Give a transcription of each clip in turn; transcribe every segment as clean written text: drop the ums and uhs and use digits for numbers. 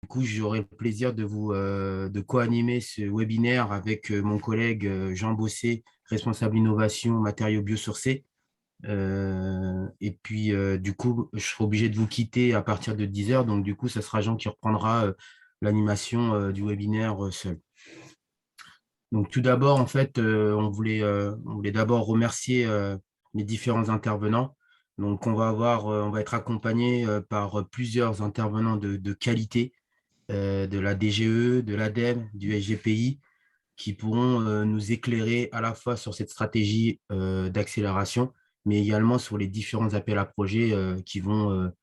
Du coup, j'aurai le plaisir de co-animer ce webinaire avec mon collègue Jean Bossé, responsable innovation matériaux biosourcés. Et puis, du coup, je serai obligé de vous quitter à partir de 10 heures. Donc, du coup, ça sera Jean qui reprendra l'animation du webinaire seul. Donc, tout d'abord, en fait, on voulait d'abord remercier les différents intervenants. Donc, on va être accompagné par plusieurs intervenants de qualité de la DGE, de l'ADEME, du SGPI, qui pourront nous éclairer à la fois sur cette stratégie d'accélération, mais également sur les différents appels à projets qui vont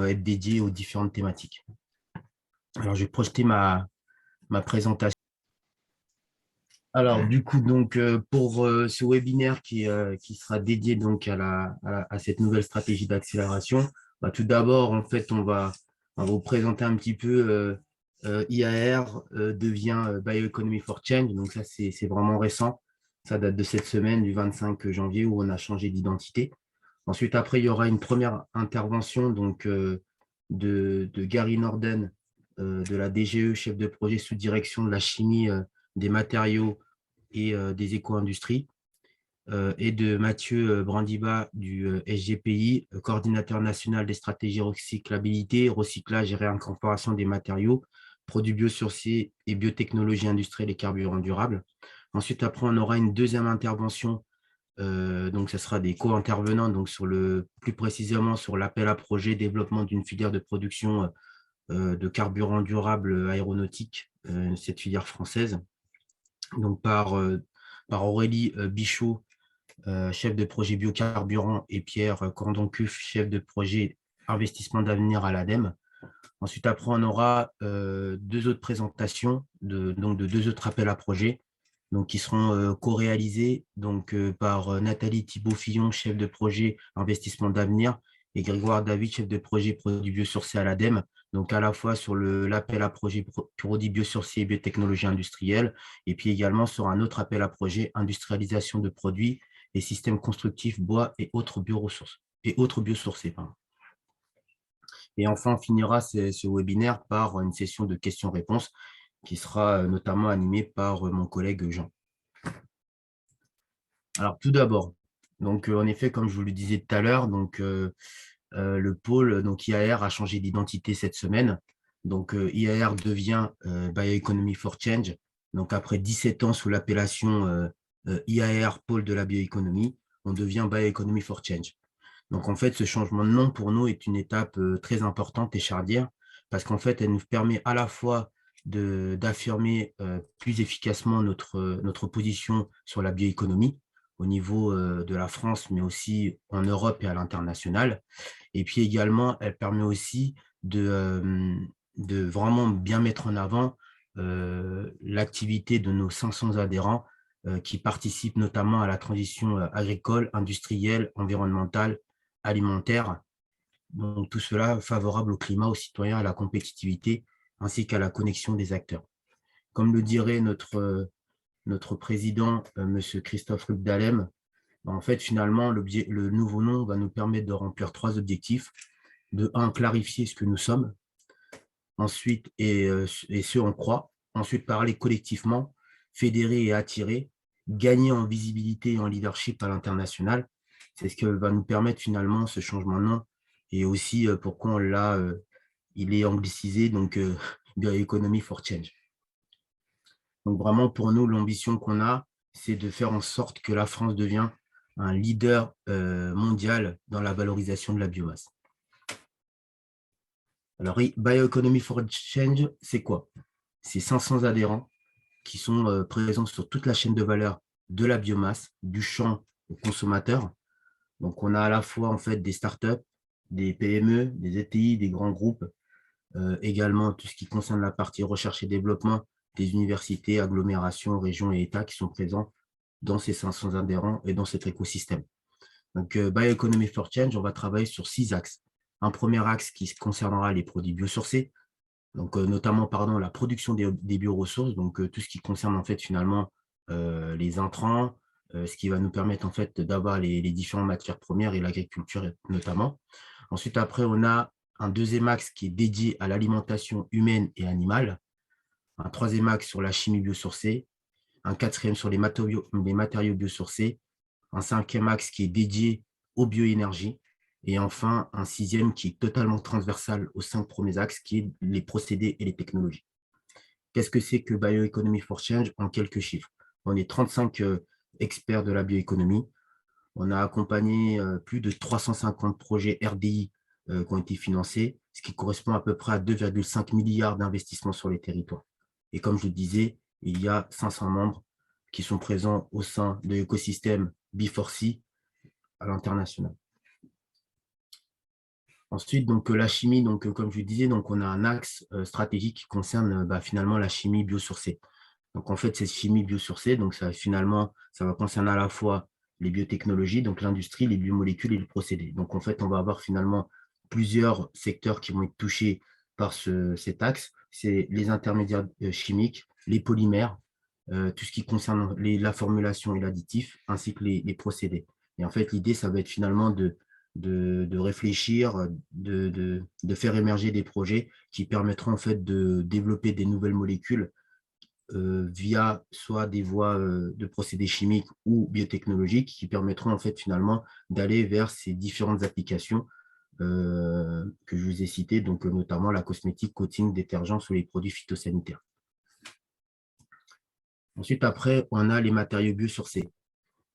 être dédiés aux différentes thématiques. Alors, je vais projeter ma présentation. Alors, du coup, donc, pour ce webinaire qui sera dédié donc à cette nouvelle stratégie d'accélération, bah, tout d'abord, en fait, on va vous présenter un petit peu IAR devient Bioeconomy for Change. Donc, ça, c'est vraiment récent. Ça date de cette semaine, du 25 janvier, où on a changé d'identité. Ensuite, après, il y aura une première intervention donc, de Gary Norden, de la DGE, chef de projet sous direction de la chimie des matériaux et des éco-industries, et de Mathieu Brandiba du SGPI, coordinateur national des stratégies recyclabilité, recyclage et réincorporation des matériaux, produits biosourcés et biotechnologies industrielles et carburants durables. Ensuite, après, on aura une deuxième intervention. Donc, ce sera des co-intervenants, donc plus précisément sur l'appel à projet développement d'une filière de production de carburants durables aéronautiques, cette filière française. Donc, par Aurélie Bichot, chef de projet biocarburant, et Pierre Cordon-Cuff, chef de projet investissement d'avenir à l'ADEME. Ensuite, après, on aura deux autres présentations donc de deux autres appels à projets donc, qui seront co-réalisés par Nathalie Thibault-Fillon, chef de projet investissement d'avenir, et Grégoire David, chef de projet produits biosourcés à l'ADEME, donc à la fois sur l'appel à projet produits biosourcés et biotechnologies industrielles, et puis également sur un autre appel à projet industrialisation de produits et systèmes constructifs bois et autres bioressources et autres biosourcés. Pardon. Et enfin, on finira ce webinaire par une session de questions-réponses qui sera notamment animée par mon collègue Jean. Alors, tout d'abord, donc en effet, comme je vous le disais tout à l'heure, le pôle donc IAR a changé d'identité cette semaine. Donc, IAR devient Bioeconomy for Change. Donc, après 17 ans sous l'appellation IAR, pôle de la bioéconomie, on devient Bioeconomy for Change. Donc, en fait, ce changement de nom pour nous est une étape très importante et charnière parce qu'en fait, elle nous permet à la fois d'affirmer plus efficacement notre position sur la bioéconomie au niveau de la France, mais aussi en Europe et à l'international. Et puis également, elle permet aussi de vraiment bien mettre en avant l'activité de nos 500 adhérents qui participent notamment à la transition agricole, industrielle, environnementale, alimentaire. Donc, tout cela favorable au climat, aux citoyens, à la compétitivité, ainsi qu'à la connexion des acteurs. Comme le dirait notre président, M. Christophe Rubdalem, en fait, finalement, le nouveau nom va nous permettre de remplir trois objectifs. De un, clarifier ce que nous sommes. Ensuite, et ce, on croit. Ensuite, parler collectivement, fédérer et attirer, gagner en visibilité et en leadership à l'international. C'est ce que va nous permettre finalement ce changement de nom et aussi pourquoi il est anglicisé, donc Bioeconomy for Change. Donc vraiment, pour nous, l'ambition qu'on a, c'est de faire en sorte que la France devienne un leader mondial dans la valorisation de la biomasse. Alors, Bioeconomy for Change, c'est quoi? C'est 500 adhérents qui sont présents sur toute la chaîne de valeur de la biomasse, du champ au consommateur. Donc, on a à la fois en fait des startups, des PME, des ETI, des grands groupes, également tout ce qui concerne la partie recherche et développement, des universités, agglomérations, régions et États qui sont présents dans ces 500 adhérents et dans cet écosystème. Donc, Bioeconomy for Change, on va travailler sur 6 axes. Un premier axe qui concernera les produits biosourcés, donc notamment la production des bioressources, donc tout ce qui concerne en fait finalement les intrants, ce qui va nous permettre en fait d'avoir les différentes matières premières et l'agriculture notamment. Ensuite, après, on a un deuxième axe qui est dédié à l'alimentation humaine et animale, un troisième axe sur la chimie biosourcée, un quatrième sur les matériaux biosourcés, un cinquième axe qui est dédié aux bioénergies, et enfin un sixième qui est totalement transversal aux 5 premiers axes, qui est les procédés et les technologies. Qu'est-ce que c'est que Bioeconomy for Change en quelques chiffres? On est 35 experts de la bioéconomie. On a accompagné plus de 350 projets RDI qui ont été financés, ce qui correspond à peu près à 2,5 milliards d'investissements sur les territoires. Et comme je le disais, il y a 500 membres qui sont présents au sein de l'écosystème B4C à l'international. Ensuite, donc, la chimie, donc, comme je le disais, donc, on a un axe stratégique qui concerne finalement la chimie biosourcée. Donc, en fait, cette chimie biosourcée, donc, finalement, ça va concerner à la fois les biotechnologies, donc l'industrie, les biomolécules et les procédés. Donc, en fait, on va avoir finalement plusieurs secteurs qui vont être touchés par cet axe. C'est les intermédiaires chimiques, les polymères, tout ce qui concerne la formulation et l'additif, ainsi que les procédés. Et en fait, l'idée, ça va être finalement de réfléchir, de faire émerger des projets qui permettront en fait de développer des nouvelles molécules via soit des voies de procédés chimiques ou biotechnologiques qui permettront en fait finalement d'aller vers ces différentes applications que je vous ai citées, donc notamment la cosmétique, coating, détergents ou les produits phytosanitaires. Ensuite, après, on a les matériaux biosourcés.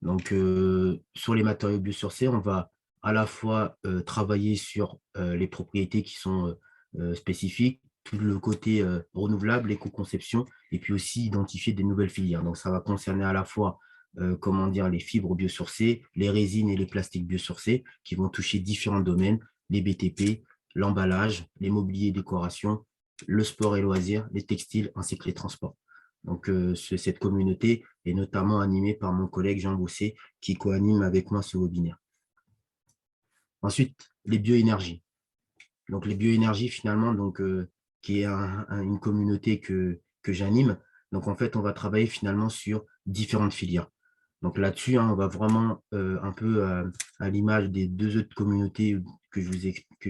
Donc, sur les matériaux biosourcés, on va à la fois travailler sur les propriétés qui sont spécifiques, tout le côté renouvelable, l'éco-conception, et puis aussi identifier des nouvelles filières. Donc, ça va concerner à la fois comment dire, les fibres biosourcées, les résines et les plastiques biosourcés, qui vont toucher différents domaines, les BTP, l'emballage, les mobiliers et décorations, le sport et loisirs, les textiles, ainsi que les transports. Donc, cette communauté est notamment animée par mon collègue Jean Bousset, qui co-anime avec moi ce webinaire. Ensuite, les bioénergies. Donc, les bioénergies, finalement, donc, qui est une communauté que j'anime. Donc, en fait, on va travailler finalement sur différentes filières. Donc, là-dessus, on va vraiment un peu à l'image des 2 autres communautés que je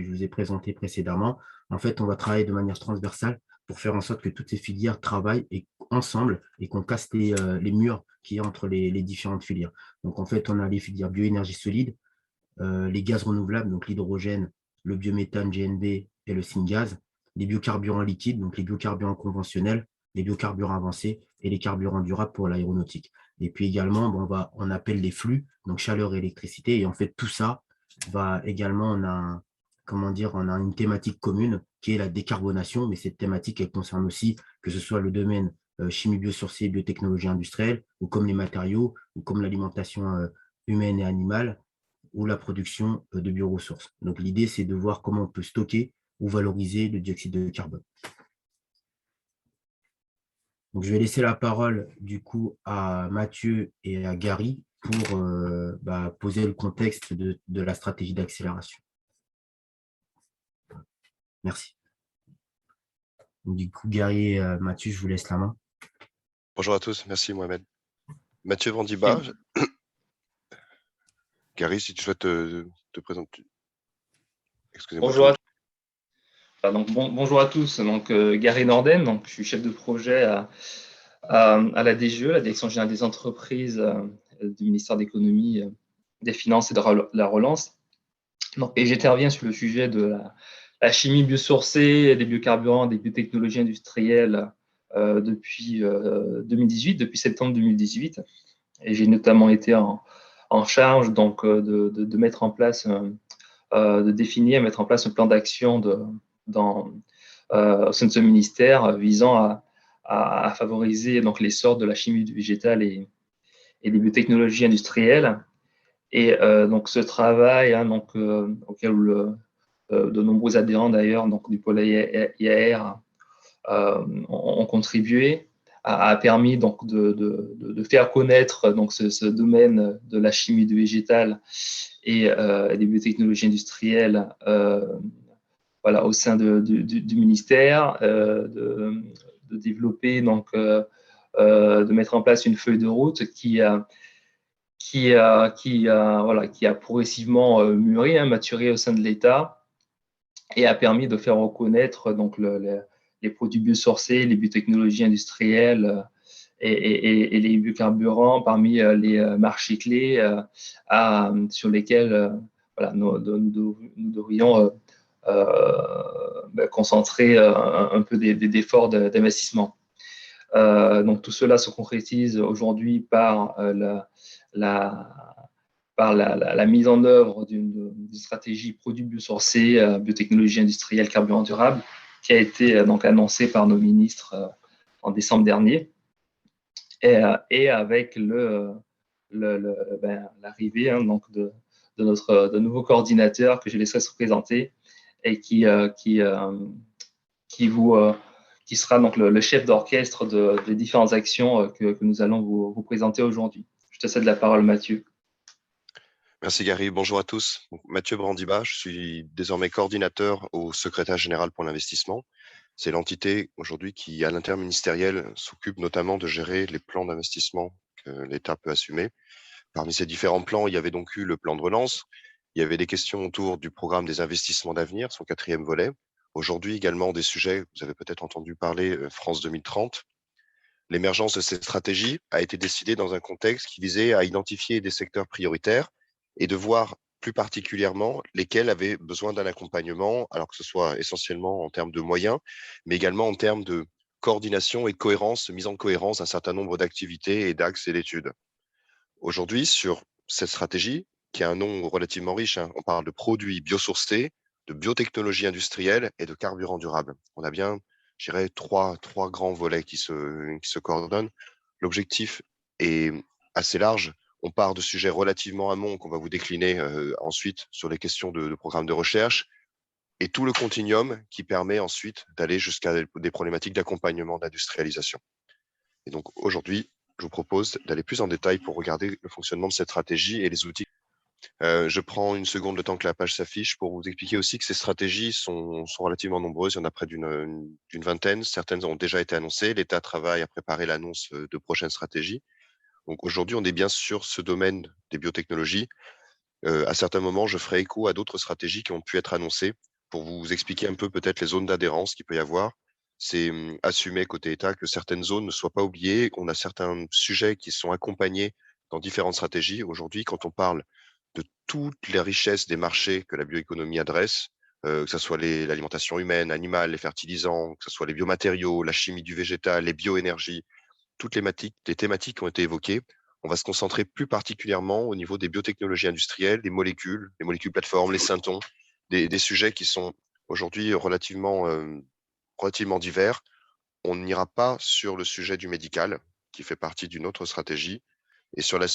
vous ai présentées précédemment. En fait, on va travailler de manière transversale pour faire en sorte que toutes ces filières travaillent ensemble et qu'on casse les murs qu'il y a entre les différentes filières. Donc, en fait, on a les filières bioénergie solide, les gaz renouvelables, donc l'hydrogène, le biométhane GNB et le syngas, les biocarburants liquides, donc les biocarburants conventionnels, les biocarburants avancés et les carburants durables pour l'aéronautique. Et puis également, on appelle les flux, donc chaleur et électricité. Et en fait, tout ça va également, on a une thématique commune qui est la décarbonation, mais cette thématique, elle concerne aussi que ce soit le domaine chimie biosourcée, biotechnologie industrielle, ou comme les matériaux, ou comme l'alimentation humaine et animale, ou la production de bioressources. Donc, l'idée, c'est de voir comment on peut stocker ou valoriser le dioxyde de carbone. Donc, je vais laisser la parole, du coup, à Mathieu et à Gary pour poser le contexte de la stratégie d'accélération. Merci. Donc, du coup, Gary et Mathieu, je vous laisse la main. Bonjour à tous, merci Mohamed. Mathieu Vandiba. Gary, si tu souhaites te présenter. Excusez-moi. Bonjour bonjour à tous. Donc, Gary Norden, donc, je suis chef de projet à la DGE, la Direction générale des entreprises du ministère de l'économie, des finances et de la relance. Donc, et j'interviens sur le sujet de la chimie biosourcée, des biocarburants, des biotechnologies industrielles depuis 2018, depuis septembre 2018. Et j'ai notamment été en charge donc, de mettre en place, de définir, mettre en place un plan d'action au sein de ce ministère visant à favoriser donc, l'essor de la chimie végétale et des biotechnologies industrielles. Et donc ce travail donc, auquel de nombreux adhérents d'ailleurs donc, du pôle IAR ont contribué a permis donc, de faire connaître donc, ce domaine de la chimie végétale et des biotechnologies industrielles voilà, au sein du ministère, de développer, donc, de mettre en place une feuille de route qui a progressivement mûri, maturé au sein de l'État et a permis de faire reconnaître donc, les produits biosourcés, les biotechnologies industrielles et les biocarburants parmi les marchés clés sur lesquels voilà, nous devrions concentrer un peu d'efforts d'investissement. Donc tout cela se concrétise aujourd'hui par la mise en œuvre d'une stratégie produits biosourcés, biotechnologie industrielle, carburant durable, qui a été donc annoncée par nos ministres en décembre dernier, et avec l'arrivée donc de nouveau coordinateur que je laisserai se présenter et qui sera donc le chef d'orchestre des différentes actions que nous allons vous présenter aujourd'hui. Je te cède la parole, Mathieu. Merci Gary, bonjour à tous. Mathieu Brandiba, je suis désormais coordinateur au secrétaire général pour l'investissement. C'est l'entité aujourd'hui qui, à l'interministériel, s'occupe notamment de gérer les plans d'investissement que l'État peut assumer. Parmi ces différents plans, il y avait donc eu le plan de relance. Il y avait des questions autour du programme des investissements d'avenir, son 4e volet. Aujourd'hui également des sujets, vous avez peut-être entendu parler, France 2030. L'émergence de cette stratégie a été décidée dans un contexte qui visait à identifier des secteurs prioritaires et de voir plus particulièrement lesquels avaient besoin d'un accompagnement, alors que ce soit essentiellement en termes de moyens, mais également en termes de coordination et cohérence, mise en cohérence d'un certain nombre d'activités et d'axes et d'études. Aujourd'hui, sur cette stratégie, qui a un nom relativement riche, on parle de produits biosourcés, de biotechnologie industrielle et de carburant durable. On a bien, je dirais, trois grands volets qui se coordonnent. L'objectif est assez large. On part de sujets relativement amont qu'on va vous décliner ensuite sur les questions de programmes de recherche et tout le continuum qui permet ensuite d'aller jusqu'à des problématiques d'accompagnement d'industrialisation. Et donc aujourd'hui, je vous propose d'aller plus en détail pour regarder le fonctionnement de cette stratégie et les outils. Je prends une seconde le temps que la page s'affiche pour vous expliquer aussi que ces stratégies sont relativement nombreuses. Il y en a près d'une vingtaine. Certaines ont déjà été annoncées. L'État travaille à préparer l'annonce de prochaines stratégies. Donc aujourd'hui, on est bien sur ce domaine des biotechnologies. À certains moments, je ferai écho à d'autres stratégies qui ont pu être annoncées pour vous expliquer un peu peut-être les zones d'adhérence qu'il peut y avoir. C'est assumer côté État que certaines zones ne soient pas oubliées. On a certains sujets qui sont accompagnés dans différentes stratégies. Aujourd'hui, quand on parle de toutes les richesses des marchés que la bioéconomie adresse, que ce soit l'alimentation humaine, animale, les fertilisants, que ce soit les biomatériaux, la chimie du végétal, les bioénergies, toutes les thématiques qui ont été évoquées, on va se concentrer plus particulièrement au niveau des biotechnologies industrielles, les molécules plateformes, les syntons, des sujets qui sont aujourd'hui relativement divers. On n'ira pas sur le sujet du médical, qui fait partie d'une autre stratégie, et sur la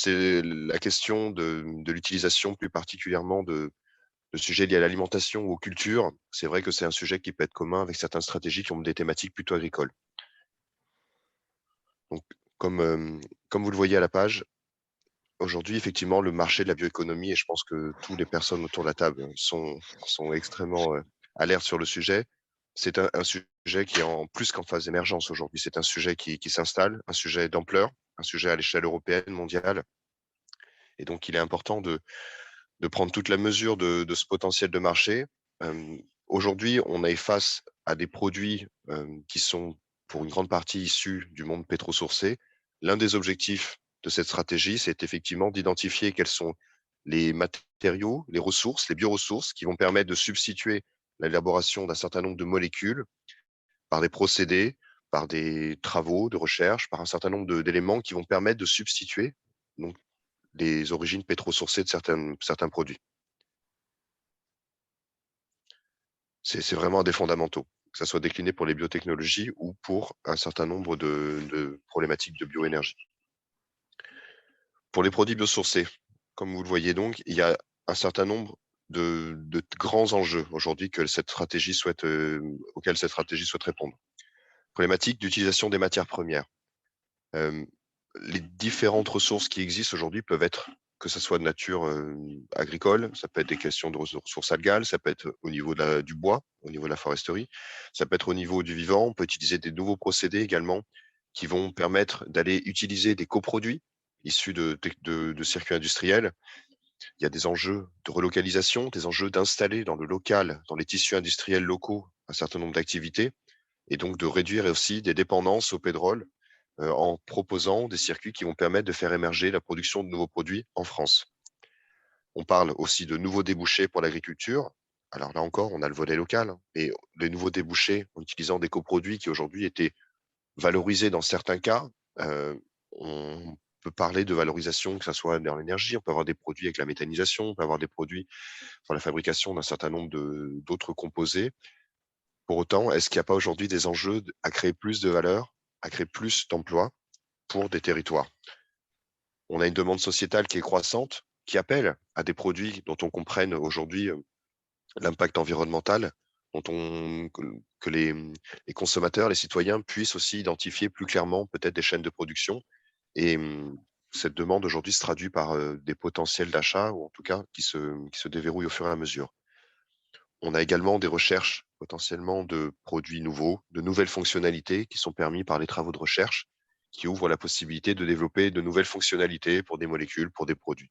question de l'utilisation plus particulièrement de sujets liés à l'alimentation ou aux cultures. C'est vrai que c'est un sujet qui peut être commun avec certaines stratégies qui ont des thématiques plutôt agricoles. Donc, comme vous le voyez à la page, aujourd'hui, effectivement, le marché de la bioéconomie, et je pense que toutes les personnes autour de la table sont extrêmement alertes sur le sujet, c'est un sujet qui est en plus qu'en phase d'émergence aujourd'hui. C'est un sujet qui s'installe, un sujet d'ampleur, un sujet à l'échelle européenne, mondiale. Et donc, il est important de prendre toute la mesure de ce potentiel de marché. Aujourd'hui, on est face à des produits qui sont pour une grande partie issus du monde pétrosourcé. L'un des objectifs de cette stratégie, c'est effectivement d'identifier quels sont les matériaux, les ressources, les bioressources qui vont permettre de substituer l'élaboration d'un certain nombre de molécules par des procédés, par des travaux de recherche, par un certain nombre d'éléments qui vont permettre de substituer donc, les origines pétrosourcées de certains produits. C'est vraiment un des fondamentaux, que ça soit décliné pour les biotechnologies ou pour un certain nombre de problématiques de bioénergie. Pour les produits biosourcés, comme vous le voyez donc, il y a un certain nombre de grands enjeux aujourd'hui auxquels cette stratégie souhaite répondre. Problématique d'utilisation des matières premières. Les différentes ressources qui existent aujourd'hui peuvent être, que ce soit de nature agricole, ça peut être des questions de ressources algales, ça peut être au niveau du bois, au niveau de la foresterie, ça peut être au niveau du vivant, on peut utiliser des nouveaux procédés également qui vont permettre d'aller utiliser des coproduits issus de circuits industriels. Il y a des enjeux de relocalisation, des enjeux d'installer dans le local, dans les tissus industriels locaux, un certain nombre d'activités, et donc de réduire aussi des dépendances au pétrole en proposant des circuits qui vont permettre de faire émerger la production de nouveaux produits en France. On parle aussi de nouveaux débouchés pour l'agriculture. Alors là encore, on a le volet local, et les nouveaux débouchés en utilisant des coproduits qui aujourd'hui étaient valorisés dans certains cas. On peut parler de valorisation, que ce soit dans l'énergie, on peut avoir des produits avec la méthanisation, on peut avoir des produits pour la fabrication d'un certain nombre d'autres composés. Pour autant, est-ce qu'il n'y a pas aujourd'hui des enjeux à créer plus de valeur, à créer plus d'emplois pour des territoires? On a une demande sociétale qui est croissante, qui appelle à des produits dont on comprenne aujourd'hui l'impact environnemental, que les consommateurs, les citoyens puissent aussi identifier plus clairement peut-être des chaînes de production. Et cette demande aujourd'hui se traduit par des potentiels d'achat, ou en tout cas qui se déverrouillent au fur et à mesure. On a également des recherches potentiellement de produits nouveaux, de nouvelles fonctionnalités qui sont permis par les travaux de recherche, qui ouvrent la possibilité de développer de nouvelles fonctionnalités pour des molécules, pour des produits.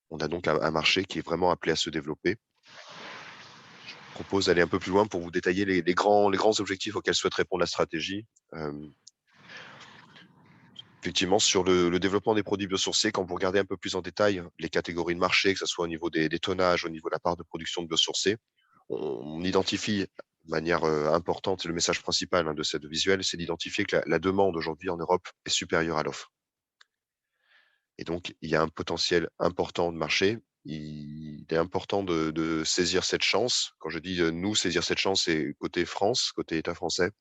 On a donc un marché qui est vraiment appelé à se développer. Je propose d'aller un peu plus loin pour vous détailler les grands objectifs auxquels souhaite répondre la stratégie. Effectivement, sur le développement des produits biosourcés, quand vous regardez un peu plus en détail les catégories de marché, que ce soit au niveau des tonnages, au niveau de la part de production de biosourcés, on identifie de manière importante, c'est le message principal de cette visuelle, c'est d'identifier que la demande aujourd'hui en Europe est supérieure à l'offre. Et donc, il y a un potentiel important de marché. Il est important de saisir cette chance. Quand je dis nous saisir cette chance, c'est côté France, côté État français,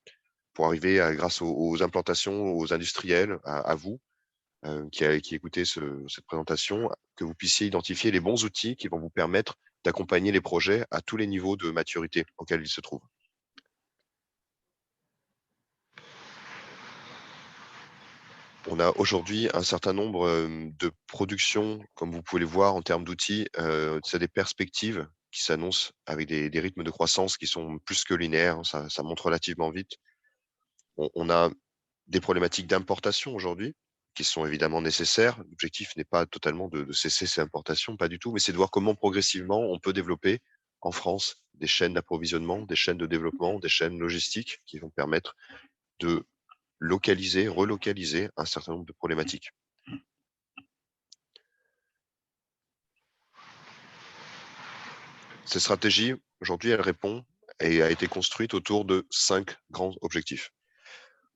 pour arriver, grâce aux implantations, aux industriels, à vous, qui écoutez cette présentation, que vous puissiez identifier les bons outils qui vont vous permettre d'accompagner les projets à tous les niveaux de maturité auxquels ils se trouvent. On a aujourd'hui un certain nombre de productions, comme vous pouvez le voir en termes d'outils. C'est des perspectives qui s'annoncent avec des rythmes de croissance qui sont plus que linéaires. Ça monte relativement vite. On a des problématiques d'importation aujourd'hui qui sont évidemment nécessaires. L'objectif n'est pas totalement de cesser ces importations, pas du tout, mais c'est de voir comment progressivement on peut développer en France des chaînes d'approvisionnement, des chaînes de développement, des chaînes logistiques qui vont permettre de localiser, relocaliser un certain nombre de problématiques. Cette stratégie, aujourd'hui, elle répond et a été construite autour de 5 grands objectifs.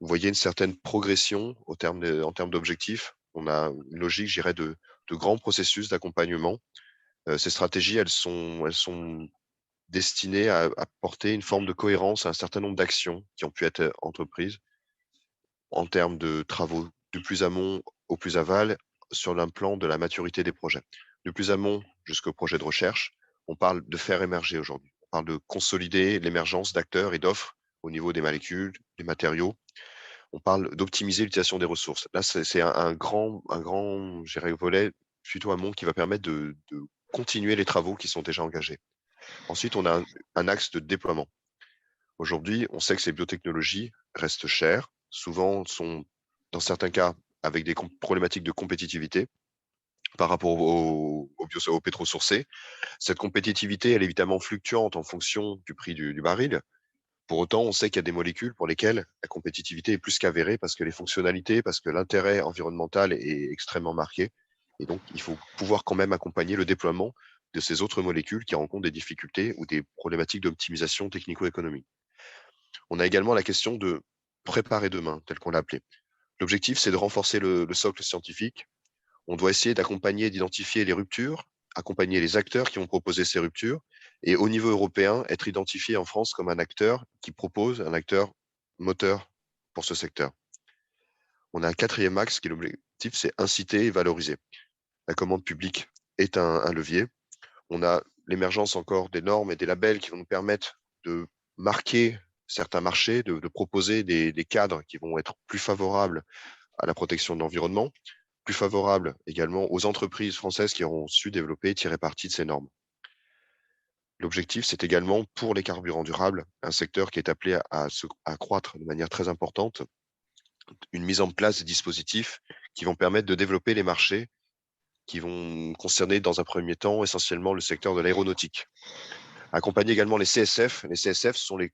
Vous voyez une certaine progression en termes d'objectifs. On a une logique, je dirais, de grands processus d'accompagnement. Ces stratégies, elles sont destinées à apporter une forme de cohérence à un certain nombre d'actions qui ont pu être entreprises en termes de travaux du plus amont au plus aval sur un plan de la maturité des projets. Du plus amont jusqu'au projet de recherche, on parle de faire émerger aujourd'hui. On parle de consolider l'émergence d'acteurs et d'offres au niveau des molécules, des matériaux. On parle d'optimiser l'utilisation des ressources. Là, c'est un grand je dirais, volet plutôt amont qui va permettre de continuer les travaux qui sont déjà engagés. Ensuite, on a un axe de déploiement. Aujourd'hui, on sait que ces biotechnologies restent chères, souvent sont, dans certains cas, avec des problématiques de compétitivité par rapport aux pétrosourcés. Cette compétitivité, elle est évidemment fluctuante en fonction du prix du baril. Pour autant, on sait qu'il y a des molécules pour lesquelles la compétitivité est plus qu'avérée parce que les fonctionnalités, parce que l'intérêt environnemental est extrêmement marqué. Et donc, il faut pouvoir quand même accompagner le déploiement de ces autres molécules qui rencontrent des difficultés ou des problématiques d'optimisation technico-économique. On a également la question de préparer demain, tel qu'on l'a appelé. L'objectif, c'est de renforcer le socle scientifique. On doit essayer d'accompagner et d'identifier les ruptures, accompagner les acteurs qui vont proposer ces ruptures, et au niveau européen, être identifié en France comme un acteur qui propose, un acteur moteur pour ce secteur. On a un quatrième axe qui est l'objectif, c'est inciter et valoriser. La commande publique est un levier. On a l'émergence encore des normes et des labels qui vont nous permettre de marquer certains marchés, de proposer des cadres qui vont être plus favorables à la protection de l'environnement, plus favorables également aux entreprises françaises qui auront su développer et tirer parti de ces normes. L'objectif, c'est également pour les carburants durables, un secteur qui est appelé à croître de manière très importante, une mise en place de dispositifs qui vont permettre de développer les marchés qui vont concerner dans un premier temps essentiellement le secteur de l'aéronautique. Accompagner également les CSF. Les CSF sont les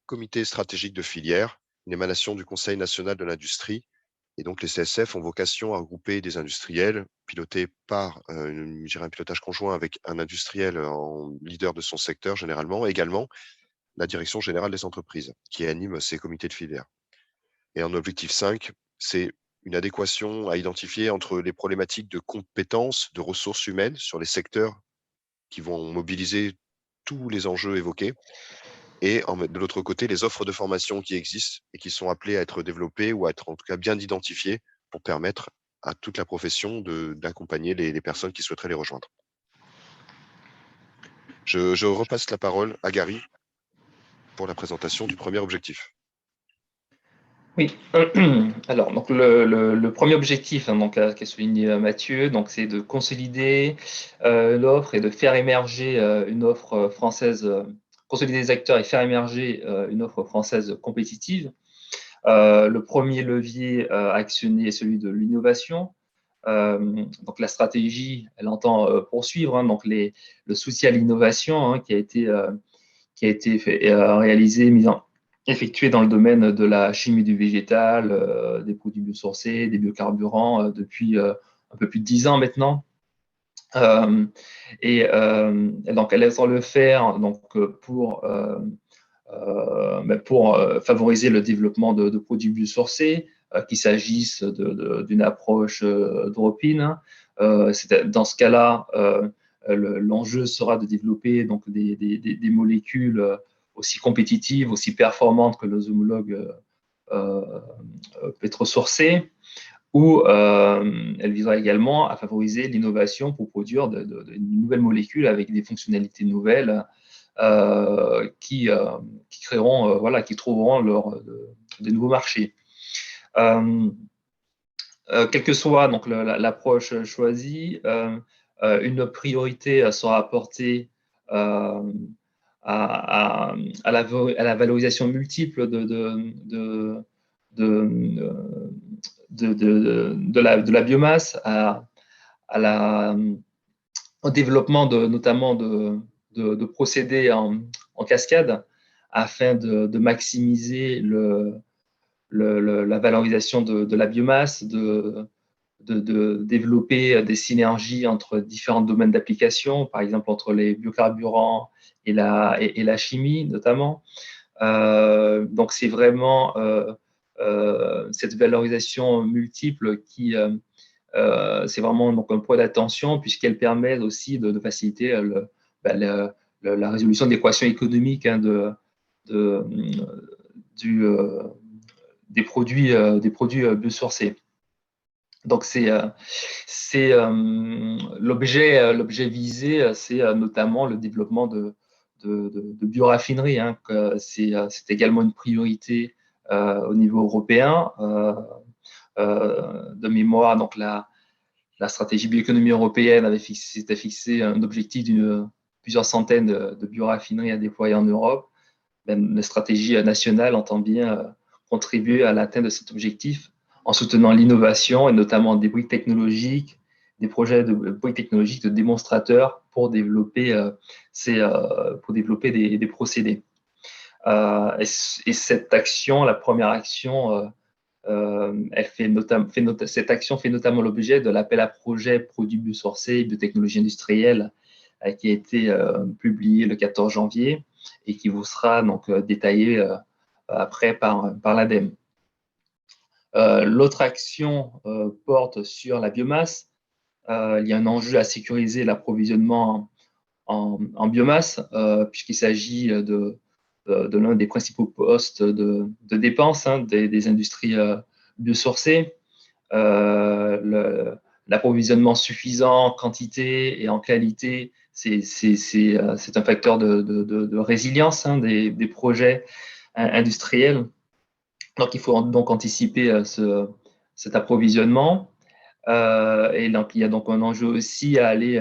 comités stratégiques de filière, une émanation du Conseil national de l'industrie. Et donc, les CSF ont vocation à regrouper des industriels pilotés par je dirais un pilotage conjoint avec un industriel en leader de son secteur généralement, et également la direction générale des entreprises qui anime ces comités de filière. Et en objectif 5, c'est une adéquation à identifier entre les problématiques de compétences, de ressources humaines sur les secteurs qui vont mobiliser tous les enjeux évoqués, et de l'autre côté, les offres de formation qui existent et qui sont appelées à être développées ou à être en tout cas bien identifiées pour permettre à toute la profession d'accompagner les personnes qui souhaiteraient les rejoindre. Je repasse la parole à Gary pour la présentation du premier objectif. Oui, alors donc le premier objectif, hein, donc, qu'a souligné Mathieu, donc c'est de consolider l'offre et de faire émerger une offre française, consolider les acteurs et faire émerger une offre française compétitive. Le premier levier à actionner est celui de l'innovation. Donc la stratégie, elle entend poursuivre hein, donc le soutien à l'innovation hein, qui a été réalisé, effectué dans le domaine de la chimie du végétal, des produits biosourcés, des biocarburants depuis un peu plus de 10 ans maintenant. Et donc, elle va le faire donc, pour favoriser le développement de produits biosourcés, qu'il s'agisse d'une approche drop-in. Dans ce cas-là, l'enjeu sera de développer donc, des molécules aussi compétitives, aussi performantes que nos homologues pétrosourcés, ou elle visera également à favoriser l'innovation pour produire de nouvelles molécules avec des fonctionnalités nouvelles qui créeront, voilà, qui trouveront des nouveaux marchés. Quelle que soit donc l'approche choisie, une priorité sera apportée à la valorisation multiple de la biomasse, au développement notamment de procédés en cascade afin de maximiser la valorisation de la biomasse, de développer des synergies entre différents domaines d'application, par exemple entre les biocarburants et la chimie notamment. Donc c'est vraiment cette valorisation multiple qui c'est vraiment donc, un point d'attention puisqu'elle permet aussi de faciliter la résolution de l'équation économique hein, des produits biosourcés. Donc l'objet visé, c'est notamment le développement de bioraffineries. Hein, c'est également une priorité au niveau européen. De mémoire, donc la stratégie bioéconomie européenne s'était fixé un objectif de plusieurs centaines de bioraffineries à déployer en Europe. La stratégie nationale entend bien contribuer à l'atteinte de cet objectif en soutenant l'innovation et notamment des briques technologiques, des projets de briques technologiques de démonstrateurs pour développer, des procédés. Et cette action, la première action, cette action fait notamment l'objet de l'appel à projet produits biosourcés et biotechnologie industrielle qui a été publié le 14 janvier et qui vous sera donc détaillé après par l'ADEME. L'autre action porte sur la biomasse. Il y a un enjeu à sécuriser l'approvisionnement en biomasse, puisqu'il s'agit de l'un des principaux postes de dépenses hein, des industries biosourcées. L'approvisionnement suffisant en quantité et en qualité, c'est un facteur de résilience hein, des projets industriels. Donc, il faut donc anticiper cet approvisionnement. Et donc, il y a donc un enjeu aussi à aller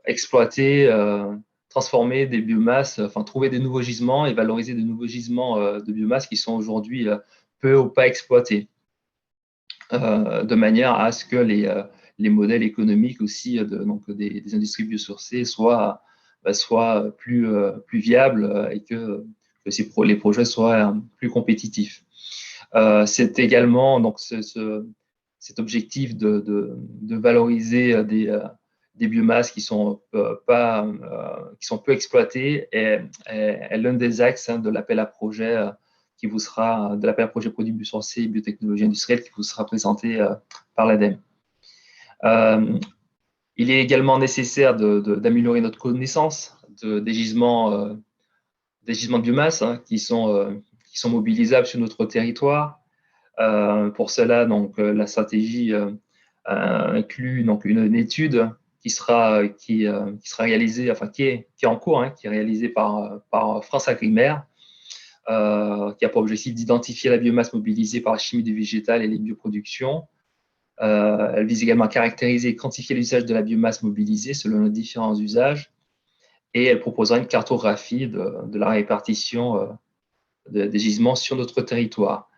exploiter, transformer des biomasses, enfin trouver des nouveaux gisements et valoriser de nouveaux gisements de biomasse qui sont aujourd'hui peu ou pas exploités. de manière à ce que les modèles économiques aussi des industries biosourcées soient plus viables et que les projets soient plus compétitifs. C'est également donc cet objectif de valoriser des biomasses qui sont peu exploitées est l'un des axes de l'appel à projet de l'appel à projet produits biosourcés et biotechnologie industrielle qui vous sera présenté par l'ADEME. Il est également nécessaire d'améliorer notre connaissance des gisements de biomasse qui sont mobilisables sur notre territoire. Pour cela, la stratégie inclut une étude qui sera réalisée, qui est en cours, qui est réalisée par France Agrimer, qui a pour objectif d'identifier la biomasse mobilisée par la chimie du végétal et les bioproductions. Elle vise également à caractériser et quantifier l'usage de la biomasse mobilisée selon les différents usages. Et elle proposera une cartographie de la répartition des gisements sur notre territoire.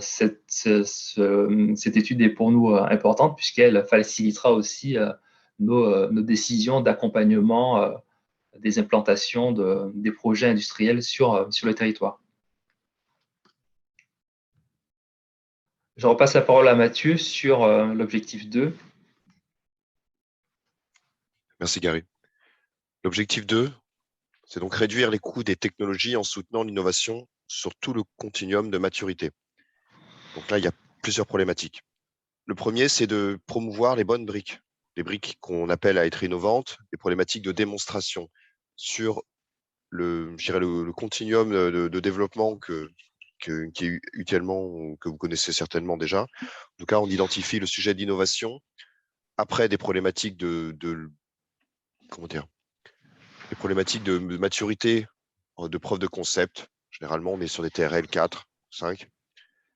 Cette étude est pour nous importante puisqu'elle facilitera aussi nos décisions d'accompagnement des implantations des projets industriels sur le territoire. Je repasse la parole à Mathieu sur l'objectif 2. Merci Gary. L'objectif 2, c'est donc réduire les coûts des technologies en soutenant l'innovation sur tout le continuum de maturité. Donc là, il y a plusieurs problématiques. Le premier, c'est de promouvoir les bonnes briques, les briques qu'on appelle à être innovantes, les problématiques de démonstration sur le continuum de développement qui est utilement, que vous connaissez certainement déjà. En tout cas, on identifie le sujet d'innovation après des problématiques des problématiques de maturité, de preuve de concept. Généralement, on est sur des TRL 4, 5.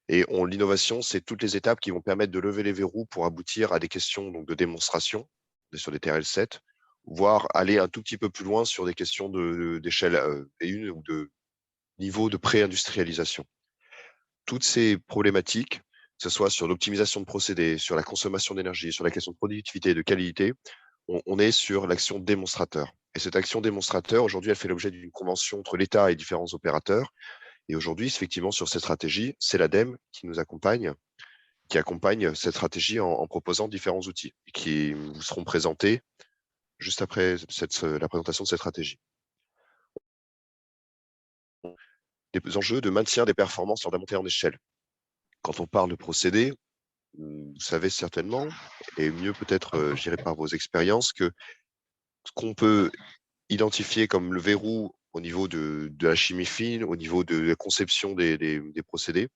Et l'innovation, c'est toutes les étapes qui vont permettre de lever les verrous pour aboutir à des questions donc, de démonstration sur des TRL 7, voire aller un tout petit peu plus loin sur des questions d'échelle E1 ou de niveau de pré-industrialisation. Toutes ces problématiques, que ce soit sur l'optimisation de procédés, sur la consommation d'énergie, sur la question de productivité et de qualité, on est sur l'action démonstrateur. Et cette action démonstrateur, aujourd'hui, elle fait l'objet d'une convention entre l'État et différents opérateurs. Et aujourd'hui, effectivement, sur cette stratégie, c'est l'ADEME qui nous accompagne, qui accompagne cette stratégie en proposant différents outils qui vous seront présentés juste après la présentation de cette stratégie. Des enjeux de maintien des performances lors de la montée en échelle. Quand on parle de procédés, vous savez certainement, et mieux peut-être, je dirais par vos expériences, que ce qu'on peut identifier comme le verrou au niveau de la chimie fine, au niveau de la conception des procédés,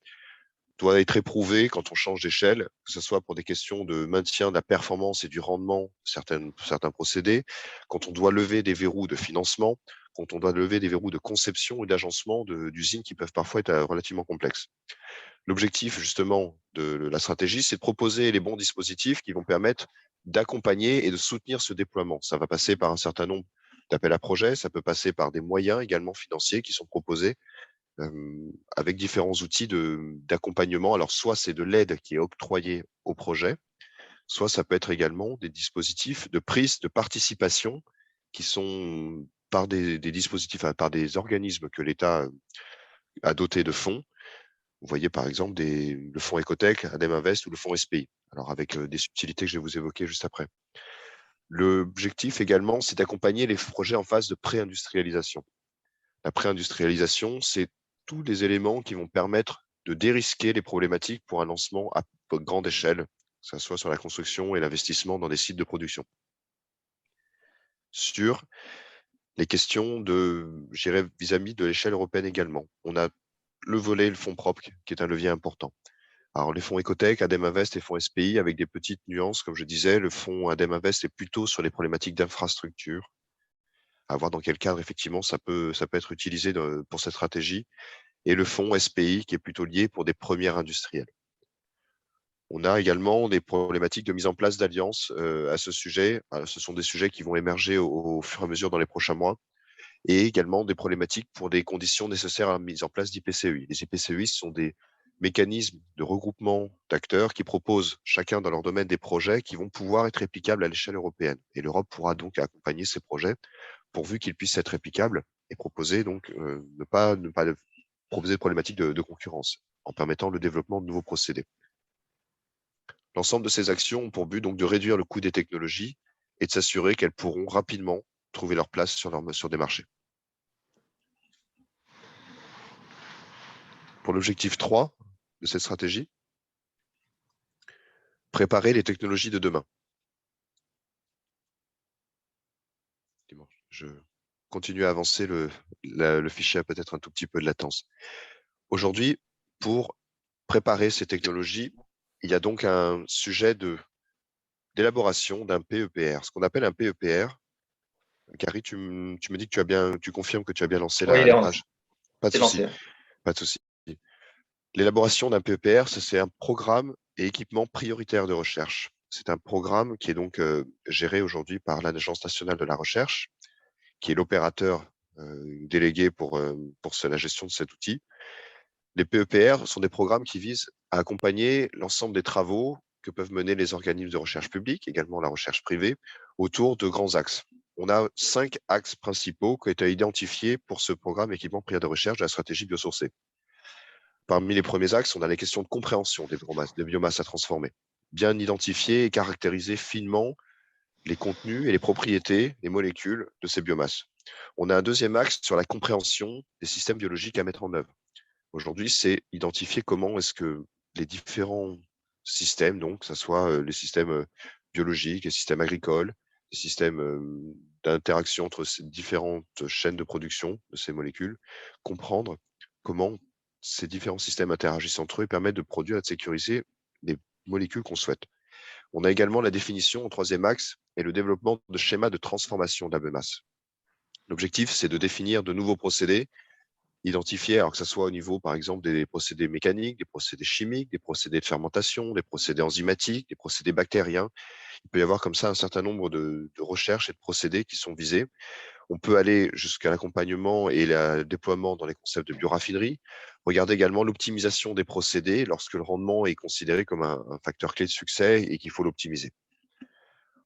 doit être éprouvé quand on change d'échelle, que ce soit pour des questions de maintien de la performance et du rendement de certains procédés, quand on doit lever des verrous de financement, quand on doit lever des verrous de conception et d'agencement d'usines qui peuvent parfois être relativement complexes. L'objectif justement de la stratégie, c'est de proposer les bons dispositifs qui vont permettre d'accompagner et de soutenir ce déploiement. Ça va passer par un certain nombre d'appels à projets, ça peut passer par des moyens également financiers qui sont proposés avec différents outils d'accompagnement. Alors, soit c'est de l'aide qui est octroyée au projet, soit ça peut être également des dispositifs de prise de participation qui sont par des dispositifs, par des organismes que l'État a dotés de fonds. Vous voyez par exemple le fonds Ecotech, ADEME Invest ou le fonds SPI, alors avec des subtilités que je vais vous évoquer juste après. L'objectif également, c'est d'accompagner les projets en phase de pré-industrialisation. La pré-industrialisation, c'est tous les éléments qui vont permettre de dérisquer les problématiques pour un lancement à grande échelle, que ce soit sur la construction et l'investissement dans des sites de production. Sur les questions je dirais, vis-à-vis de l'échelle européenne également, on a le volet, le fonds propre, qui est un levier important. Alors, les fonds Ecotech, ADEME Invest et fonds SPI, avec des petites nuances, comme je disais, le fonds ADEME Invest est plutôt sur les problématiques d'infrastructure, à voir dans quel cadre, effectivement, ça peut être utilisé pour cette stratégie, et le fonds SPI, qui est plutôt lié pour des premières industrielles. On a également des problématiques de mise en place d'alliances à ce sujet. Ce sont des sujets qui vont émerger au fur et à mesure dans les prochains mois, et également des problématiques pour des conditions nécessaires à la mise en place d'IPCEI. Les IPCEI sont des mécanismes de regroupement d'acteurs qui proposent chacun dans leur domaine des projets qui vont pouvoir être réplicables à l'échelle européenne. Et l'Europe pourra donc accompagner ces projets pourvu qu'ils puissent être réplicables et proposer donc ne pas proposer de problématiques de concurrence en permettant le développement de nouveaux procédés. L'ensemble de ces actions ont pour but donc de réduire le coût des technologies et de s'assurer qu'elles pourront rapidement trouver leur place sur des marchés. Pour l'objectif 3 de cette stratégie, préparer les technologies de demain. Je continue à avancer, le fichier a peut-être un tout petit peu de latence. Aujourd'hui, pour préparer ces technologies, il y a donc un sujet d'élaboration d'un PEPR. Ce qu'on appelle un PEPR, Gary, tu me dis que tu confirmes que tu as bien lancé Oui, la page. Pas de c'est souci. lancé. Pas de souci. L'élaboration d'un PEPR, c'est un programme et équipement prioritaire de recherche. C'est un programme qui est donc géré aujourd'hui par l'Agence nationale de la recherche, qui est l'opérateur délégué pour la gestion de cet outil. Les PEPR sont des programmes qui visent à accompagner l'ensemble des travaux que peuvent mener les organismes de recherche publics, également la recherche privée, autour de grands axes. On a 5 axes principaux qui ont été identifiés pour ce programme équipement prioritaire de recherche de la stratégie biosourcée. Parmi les premiers axes, on a les questions de compréhension des biomasses à transformer. Bien identifier et caractériser finement les contenus et les propriétés des molécules de ces biomasses. On a un deuxième axe sur la compréhension des systèmes biologiques à mettre en œuvre. Aujourd'hui, c'est identifier comment est-ce que les différents systèmes, donc que ce soit les systèmes biologiques, les systèmes agricoles, les systèmes d'interaction entre ces différentes chaînes de production de ces molécules, comprendre comment ces différents systèmes interagissent entre eux et permettent de produire et de sécuriser les molécules qu'on souhaite. On a également la définition, au troisième axe, et le développement de schémas de transformation de la biomasse. L'objectif, c'est de définir de nouveaux procédés, identifier, alors que ce soit au niveau, par exemple, des procédés mécaniques, des procédés chimiques, des procédés de fermentation, des procédés enzymatiques, des procédés bactériens. Il peut y avoir comme ça un certain nombre de recherches et de procédés qui sont visés. On peut aller jusqu'à l'accompagnement et le déploiement dans les concepts de bioraffinerie. Regarder également l'optimisation des procédés lorsque le rendement est considéré comme un facteur clé de succès et qu'il faut l'optimiser.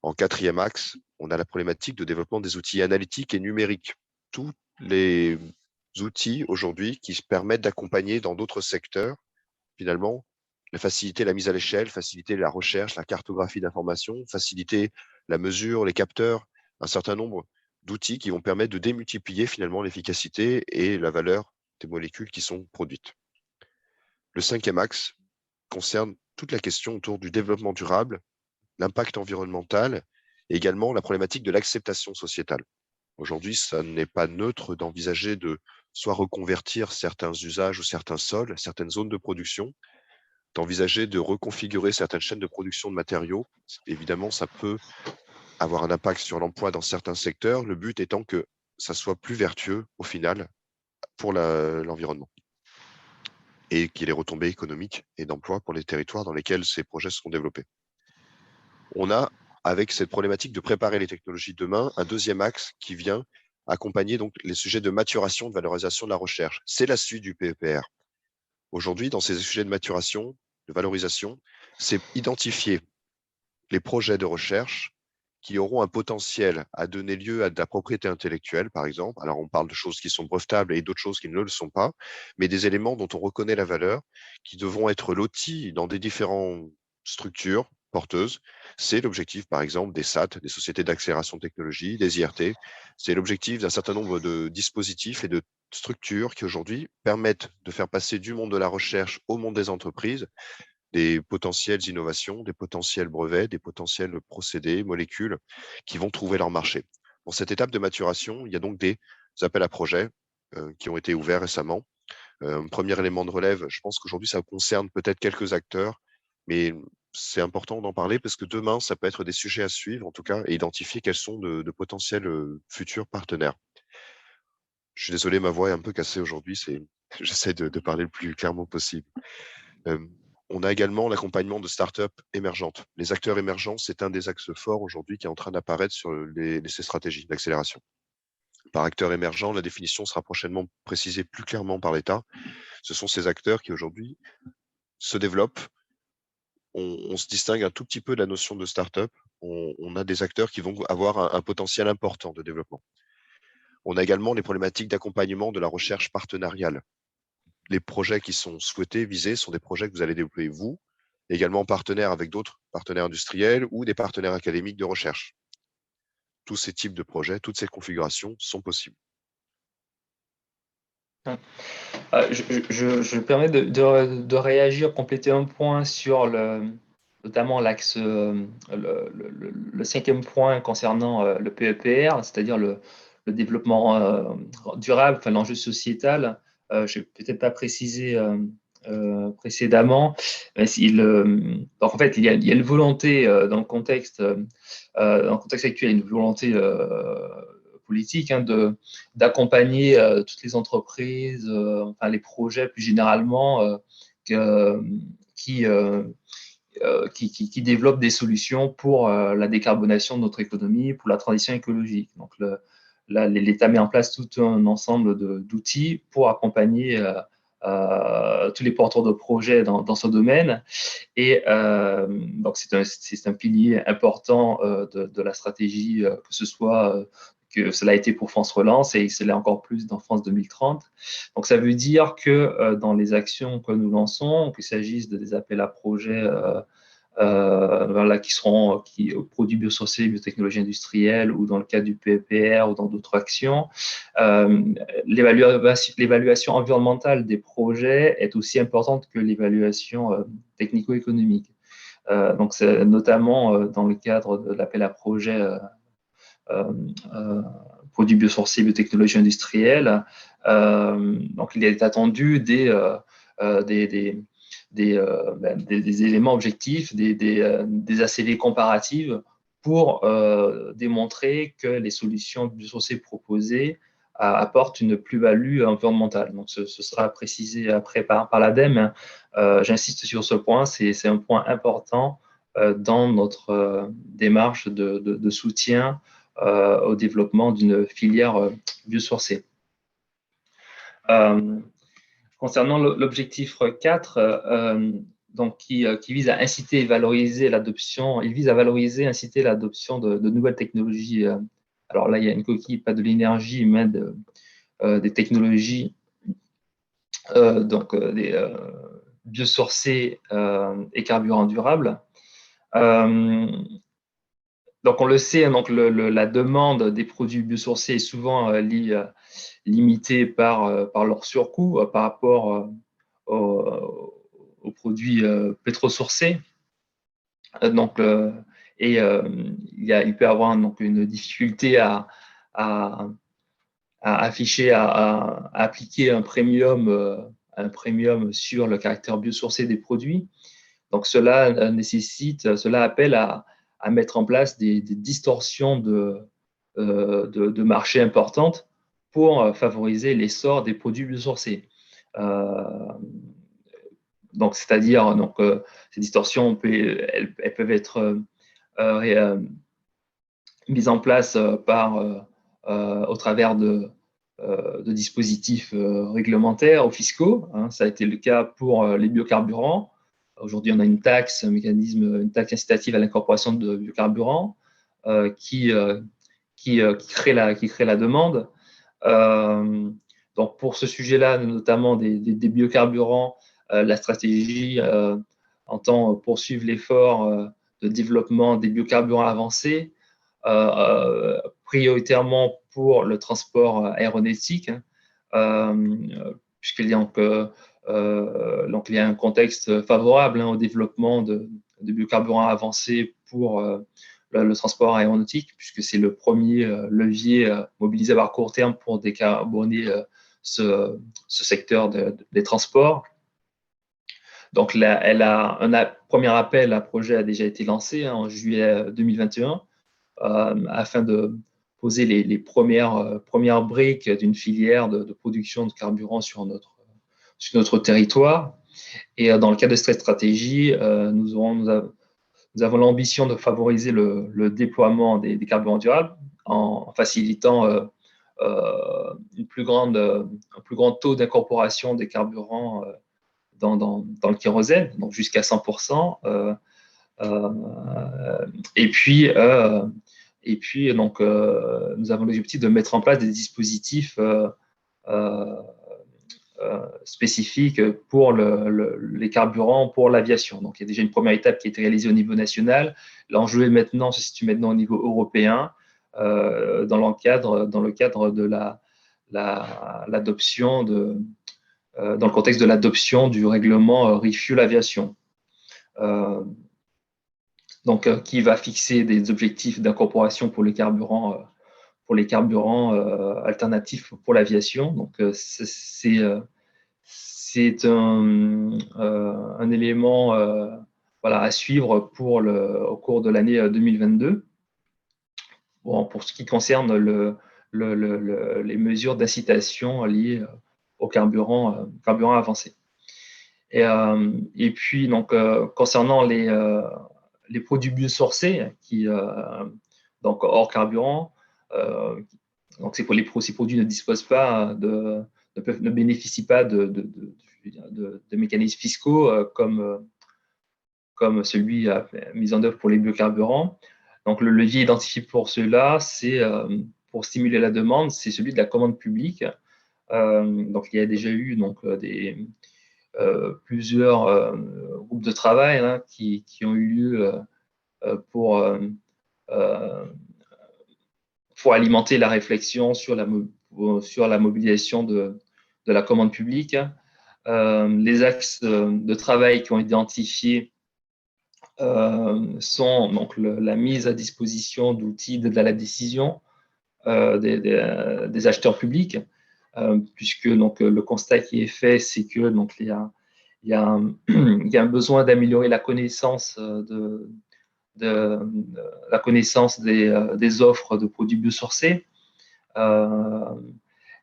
En quatrième axe, on a la problématique de développement des outils analytiques et numériques. Tous les outils aujourd'hui qui se permettent d'accompagner dans d'autres secteurs, finalement, faciliter la mise à l'échelle, faciliter la recherche, la cartographie d'informations, faciliter la mesure, les capteurs, un certain nombre d'outils qui vont permettre de démultiplier finalement l'efficacité et la valeur des molécules qui sont produites. Le cinquième axe concerne toute la question autour du développement durable, l'impact environnemental et également la problématique de l'acceptation sociétale. Aujourd'hui, ça n'est pas neutre d'envisager de soit reconvertir certains usages ou certains sols, certaines zones de production, d'envisager de reconfigurer certaines chaînes de production de matériaux. Évidemment, ça peut avoir un impact sur l'emploi dans certains secteurs, le but étant que ça soit plus vertueux au final pour l'environnement et qu'il y ait des retombées économiques et d'emploi pour les territoires dans lesquels ces projets seront développés. On a, avec cette problématique de préparer les technologies de demain, un deuxième axe qui vient accompagner donc les sujets de maturation, de valorisation de la recherche. C'est la suite du PEPR. Aujourd'hui, dans ces sujets de maturation, de valorisation, c'est identifier les projets de recherche qui auront un potentiel à donner lieu à de la propriété intellectuelle, par exemple. Alors, on parle de choses qui sont brevetables et d'autres choses qui ne le sont pas, mais des éléments dont on reconnaît la valeur, qui devront être lotis dans des différentes structures porteuses. C'est l'objectif, par exemple, des SAT, des sociétés d'accélération de technologie, des IRT. C'est l'objectif d'un certain nombre de dispositifs et de structures qui, aujourd'hui, permettent de faire passer du monde de la recherche au monde des entreprises, des potentielles innovations, des potentiels brevets, des potentiels procédés, molécules qui vont trouver leur marché. Pour cette étape de maturation, il y a donc des appels à projets qui ont été ouverts récemment. Un premier élément de relève, je pense qu'aujourd'hui, ça concerne peut-être quelques acteurs, mais c'est important d'en parler parce que demain, ça peut être des sujets à suivre, en tout cas, et identifier quels sont de potentiels futurs partenaires. Je suis désolé, ma voix est un peu cassée aujourd'hui, j'essaie de parler le plus clairement possible. On a également l'accompagnement de startups émergentes. Les acteurs émergents, c'est un des axes forts aujourd'hui qui est en train d'apparaître sur ces stratégies d'accélération. Par acteur émergent, la définition sera prochainement précisée plus clairement par l'État. Ce sont ces acteurs qui aujourd'hui se développe, on se distingue un tout petit peu de la notion de start-up. On a des acteurs qui vont avoir un potentiel important de développement. On a également les problématiques d'accompagnement de la recherche partenariale. Les projets qui sont souhaités, visés, sont des projets que vous allez développer vous, également partenaires avec d'autres partenaires industriels ou des partenaires académiques de recherche. Tous ces types de projets, toutes ces configurations sont possibles. Je me permets de réagir, compléter un point sur notamment l'axe, le cinquième point concernant le PEPR, c'est-à-dire le développement durable, enfin l'enjeu sociétal. Je n'ai peut-être pas précisé précédemment, mais donc en fait, il y a une volonté dans le contexte actuel, une volonté politique d'accompagner toutes les entreprises, enfin les projets plus généralement qui développent des solutions pour la décarbonation de notre économie, pour la transition écologique. Donc l'État met en place tout un ensemble d'outils pour accompagner tous les porteurs de projets dans ce domaine. Et donc, c'est un pilier important de la stratégie, que ce soit que cela a été pour France Relance et cela encore plus dans France 2030. Donc, ça veut dire que dans les actions que nous lançons, qu'il s'agisse des appels à projets voilà, qui produits biosourcés, biotechnologies industrielles, ou dans le cadre du PEPR ou dans d'autres actions. L'évaluation environnementale des projets est aussi importante que l'évaluation technico-économique. Donc, c'est notamment dans le cadre de l'appel à projet produits biosourcés, biotechnologies industrielles. Donc, il est attendu des éléments objectifs, des ACV comparatives pour démontrer que les solutions biosourcées proposées apportent une plus-value environnementale. Donc, ce sera précisé après par l'ADEME. J'insiste sur ce point, c'est un point important dans notre démarche de soutien au développement d'une filière biosourcée. Concernant l'objectif 4, donc qui vise à inciter et valoriser l'adoption, il vise à valoriser, inciter l'adoption de nouvelles technologies. Alors là, il y a une coquille, pas de l'énergie, mais des technologies, donc des biosourcés et carburants durables. Donc on le sait, donc la demande des produits biosourcés est souvent limitée par leur surcoût par rapport aux produits pétrosourcés. Donc, il peut y avoir donc une difficulté à afficher, à appliquer un premium sur le caractère biosourcé des produits. Donc, cela appelle à mettre en place des distorsions de marché importantes pour favoriser l'essor des produits biosourcés. Donc, c'est-à-dire, ces distorsions, elles peuvent être mises en place au travers de dispositifs réglementaires ou fiscaux. Ça a été le cas pour les biocarburants. Aujourd'hui, on a une taxe incitative à l'incorporation de biocarburants qui crée la demande. Donc, pour ce sujet-là, notamment des biocarburants, la stratégie entend poursuivre l'effort de développement des biocarburants avancés, prioritairement pour le transport aéronautique, puisqu'il y a donc il y a un contexte favorable au développement de biocarburants avancés pour le transport aéronautique, puisque c'est le premier levier mobilisé à court terme pour décarboner ce secteur des transports. Donc, un premier appel à projet a déjà été lancé en juillet 2021 afin de poser les premières briques d'une filière de production de carburant sur notre territoire. Et dans le cadre de cette stratégie, nous avons l'ambition de favoriser le déploiement des carburants durables en facilitant un plus grand taux d'incorporation des carburants dans le kérosène, donc jusqu'à 100%. Et puis donc, nous avons l'objectif de mettre en place des dispositifs spécifiques pour les carburants pour l'aviation. Donc, il y a déjà une première étape qui a été réalisée au niveau national. L'enjeu est maintenant, se situe maintenant au niveau européen, dans le cadre de l'adoption dans le contexte de l'adoption du règlement Refuel Aviation. Donc, qui va fixer des objectifs d'incorporation pour les carburants alternatifs pour l'aviation. Donc, c'est un élément voilà, à suivre au cours de l'année 2022. Bon, pour ce qui concerne les mesures d'incitation liées au carburant avancé. Et puis, donc, concernant les produits biosourcés, donc hors carburant, donc ces produits ne disposent pas ne bénéficient pas de mécanismes fiscaux comme celui mis en œuvre pour les biocarburants. Donc, le levier identifié pour cela, c'est pour stimuler la demande, c'est celui de la commande publique. Donc, il y a déjà eu plusieurs groupes de travail qui ont eu lieu pour alimenter la réflexion sur la mobilisation de la commande publique. Les axes de travail qui ont été identifiés sont donc la mise à disposition d'outils de la décision des acheteurs publics, puisque donc, le constat qui est fait, c'est que donc, il y a un besoin d'améliorer la connaissance la connaissance des offres de produits biosourcés,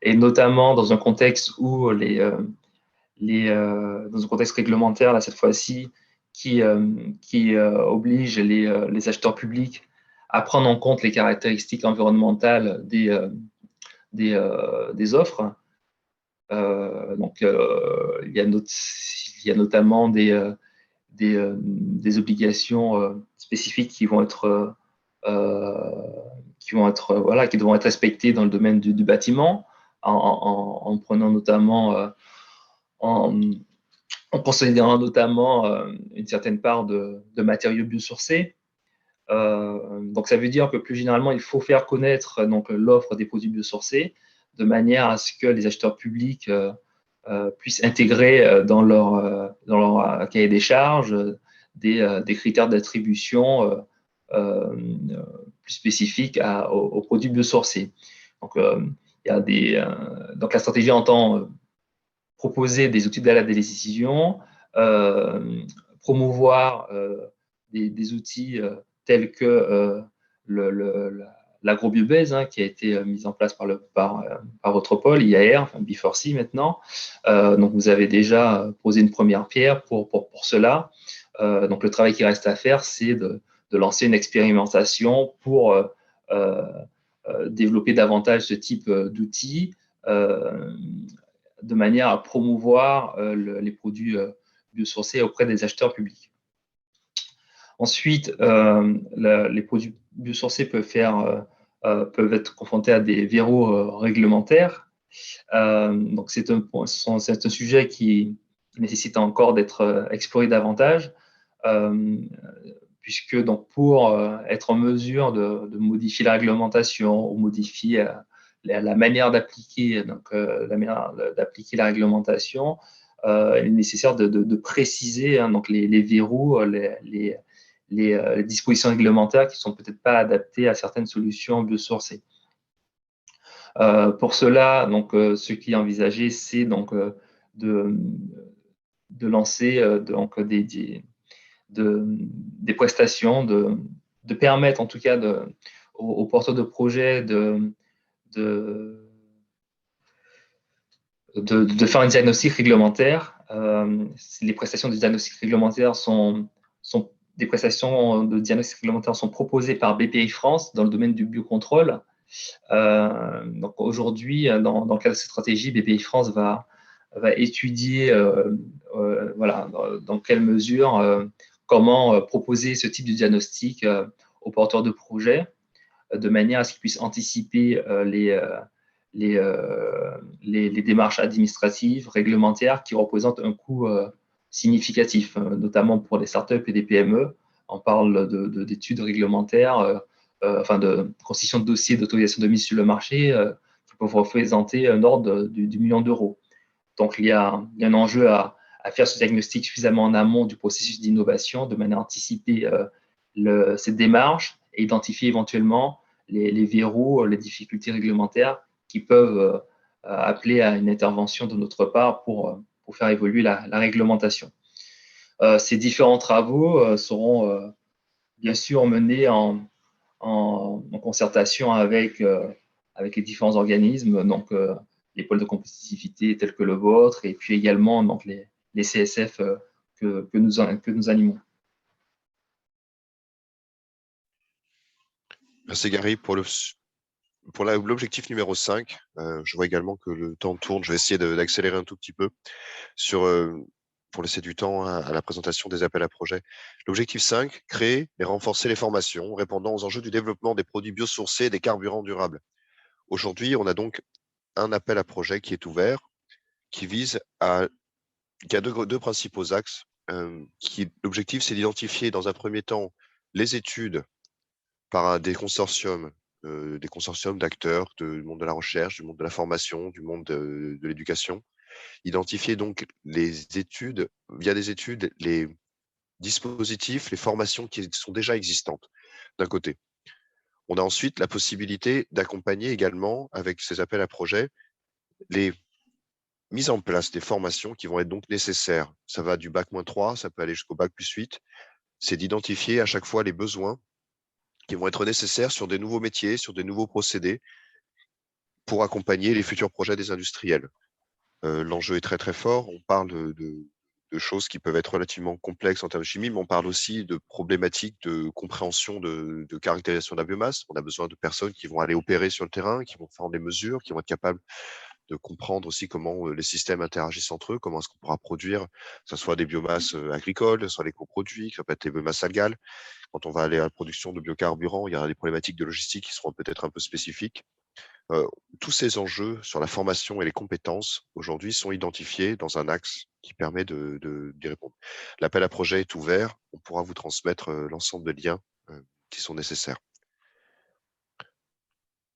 et notamment dans un contexte où dans un contexte réglementaire, là, cette fois-ci, qui oblige les acheteurs publics à prendre en compte les caractéristiques environnementales des offres. Donc, il y a notamment des obligations spécifiques qui devront être respectées dans le domaine du bâtiment, en prenant notamment en considérant notamment une certaine part de matériaux biosourcés. Donc, ça veut dire que plus généralement, il faut faire connaître l'offre des produits biosourcés de manière à ce que les acheteurs publics puissent intégrer dans leur cahier des charges des critères d'attribution plus spécifiques aux produits biosourcés. Donc, donc la stratégie entend proposer des outils d'aide à la décision, promouvoir des outils tels que l'agrobiobèse, qui a été mise en place par votre pôle, IAR, enfin B4C maintenant. Donc, vous avez déjà posé une première pierre pour cela. Donc, le travail qui reste à faire, c'est de lancer une expérimentation pour développer davantage ce type d'outils de manière à promouvoir les produits biosourcés auprès des acheteurs publics. Ensuite, les produits biosourcés peuvent être confrontés à des verrous réglementaires. Donc, c'est un sujet qui nécessite encore d'être exploré davantage, puisque donc, pour être en mesure de modifier la réglementation ou modifier la manière d'appliquer la réglementation, il est nécessaire de préciser donc les verrous, les dispositions réglementaires qui ne sont peut-être pas adaptées à certaines solutions biosourcées. Pour cela, donc, ce qui est envisagé, c'est donc de lancer des prestations, de permettre en tout cas aux porteurs de projets de faire un diagnostic réglementaire. Les prestations de diagnostic réglementaire des prestations de diagnostic réglementaire sont proposées par BPI France dans le domaine du biocontrôle. Donc aujourd'hui, dans le cadre de cette stratégie, BPI France va va étudier voilà, dans quelle mesure, comment proposer ce type de diagnostic aux porteurs de projets de manière à ce qu'ils puissent anticiper les démarches administratives, réglementaires qui représentent un coût significatif, notamment pour les startups et les PME. On parle d'études réglementaires, enfin de constitution de dossiers d'autorisation de mise sur le marché qui peuvent représenter un ordre du million d'euros. Donc, il y a un enjeu à faire ce diagnostic suffisamment en amont du processus d'innovation de manière à anticiper cette démarche et identifier éventuellement les verrous, les difficultés réglementaires qui peuvent appeler à une intervention de notre part pour faire évoluer la réglementation. Ces différents travaux seront bien sûr menés en concertation avec les différents organismes, donc les pôles de compétitivité tels que le vôtre, et puis également donc, les CSF que nous animons. Merci Gary pour l'objectif numéro 5. Je vois également que le temps tourne. Je vais essayer d'accélérer un tout petit peu pour laisser du temps à la présentation des appels à projets. L'objectif 5, créer et renforcer les formations répondant aux enjeux du développement des produits biosourcés et des carburants durables. Aujourd'hui, on a donc un appel à projet qui est ouvert, qui a deux principaux axes. L'objectif, c'est d'identifier dans un premier temps les études par des consortiums d'acteurs du monde de la recherche, du monde de la formation, du monde de l'éducation. Identifier donc via des études, les dispositifs, les formations qui sont déjà existantes, d'un côté. On a ensuite la possibilité d'accompagner également, avec ces appels à projets, les mises en place des formations qui vont être donc nécessaires. Ça va du bac-3, ça peut aller jusqu'au bac+8. C'est d'identifier à chaque fois les besoins qui vont être nécessaires sur des nouveaux métiers, sur des nouveaux procédés pour accompagner les futurs projets des industriels. L'enjeu est très très fort. On parle de choses qui peuvent être relativement complexes en termes de chimie, mais on parle aussi de problématiques de compréhension de caractérisation de la biomasse. On a besoin de personnes qui vont aller opérer sur le terrain, qui vont faire des mesures, qui vont être capables de comprendre aussi comment les systèmes interagissent entre eux, comment est-ce qu'on pourra produire, que ce soit des biomasses agricoles, soit les coproduits, que ça peut être des biomasses algales. Quand on va aller à la production de biocarburants, il y aura des problématiques de logistique qui seront peut-être un peu spécifiques. Tous ces enjeux sur la formation et les compétences aujourd'hui sont identifiés dans un axe qui permet d'y répondre. L'appel à projet est ouvert. On pourra vous transmettre l'ensemble des liens qui sont nécessaires.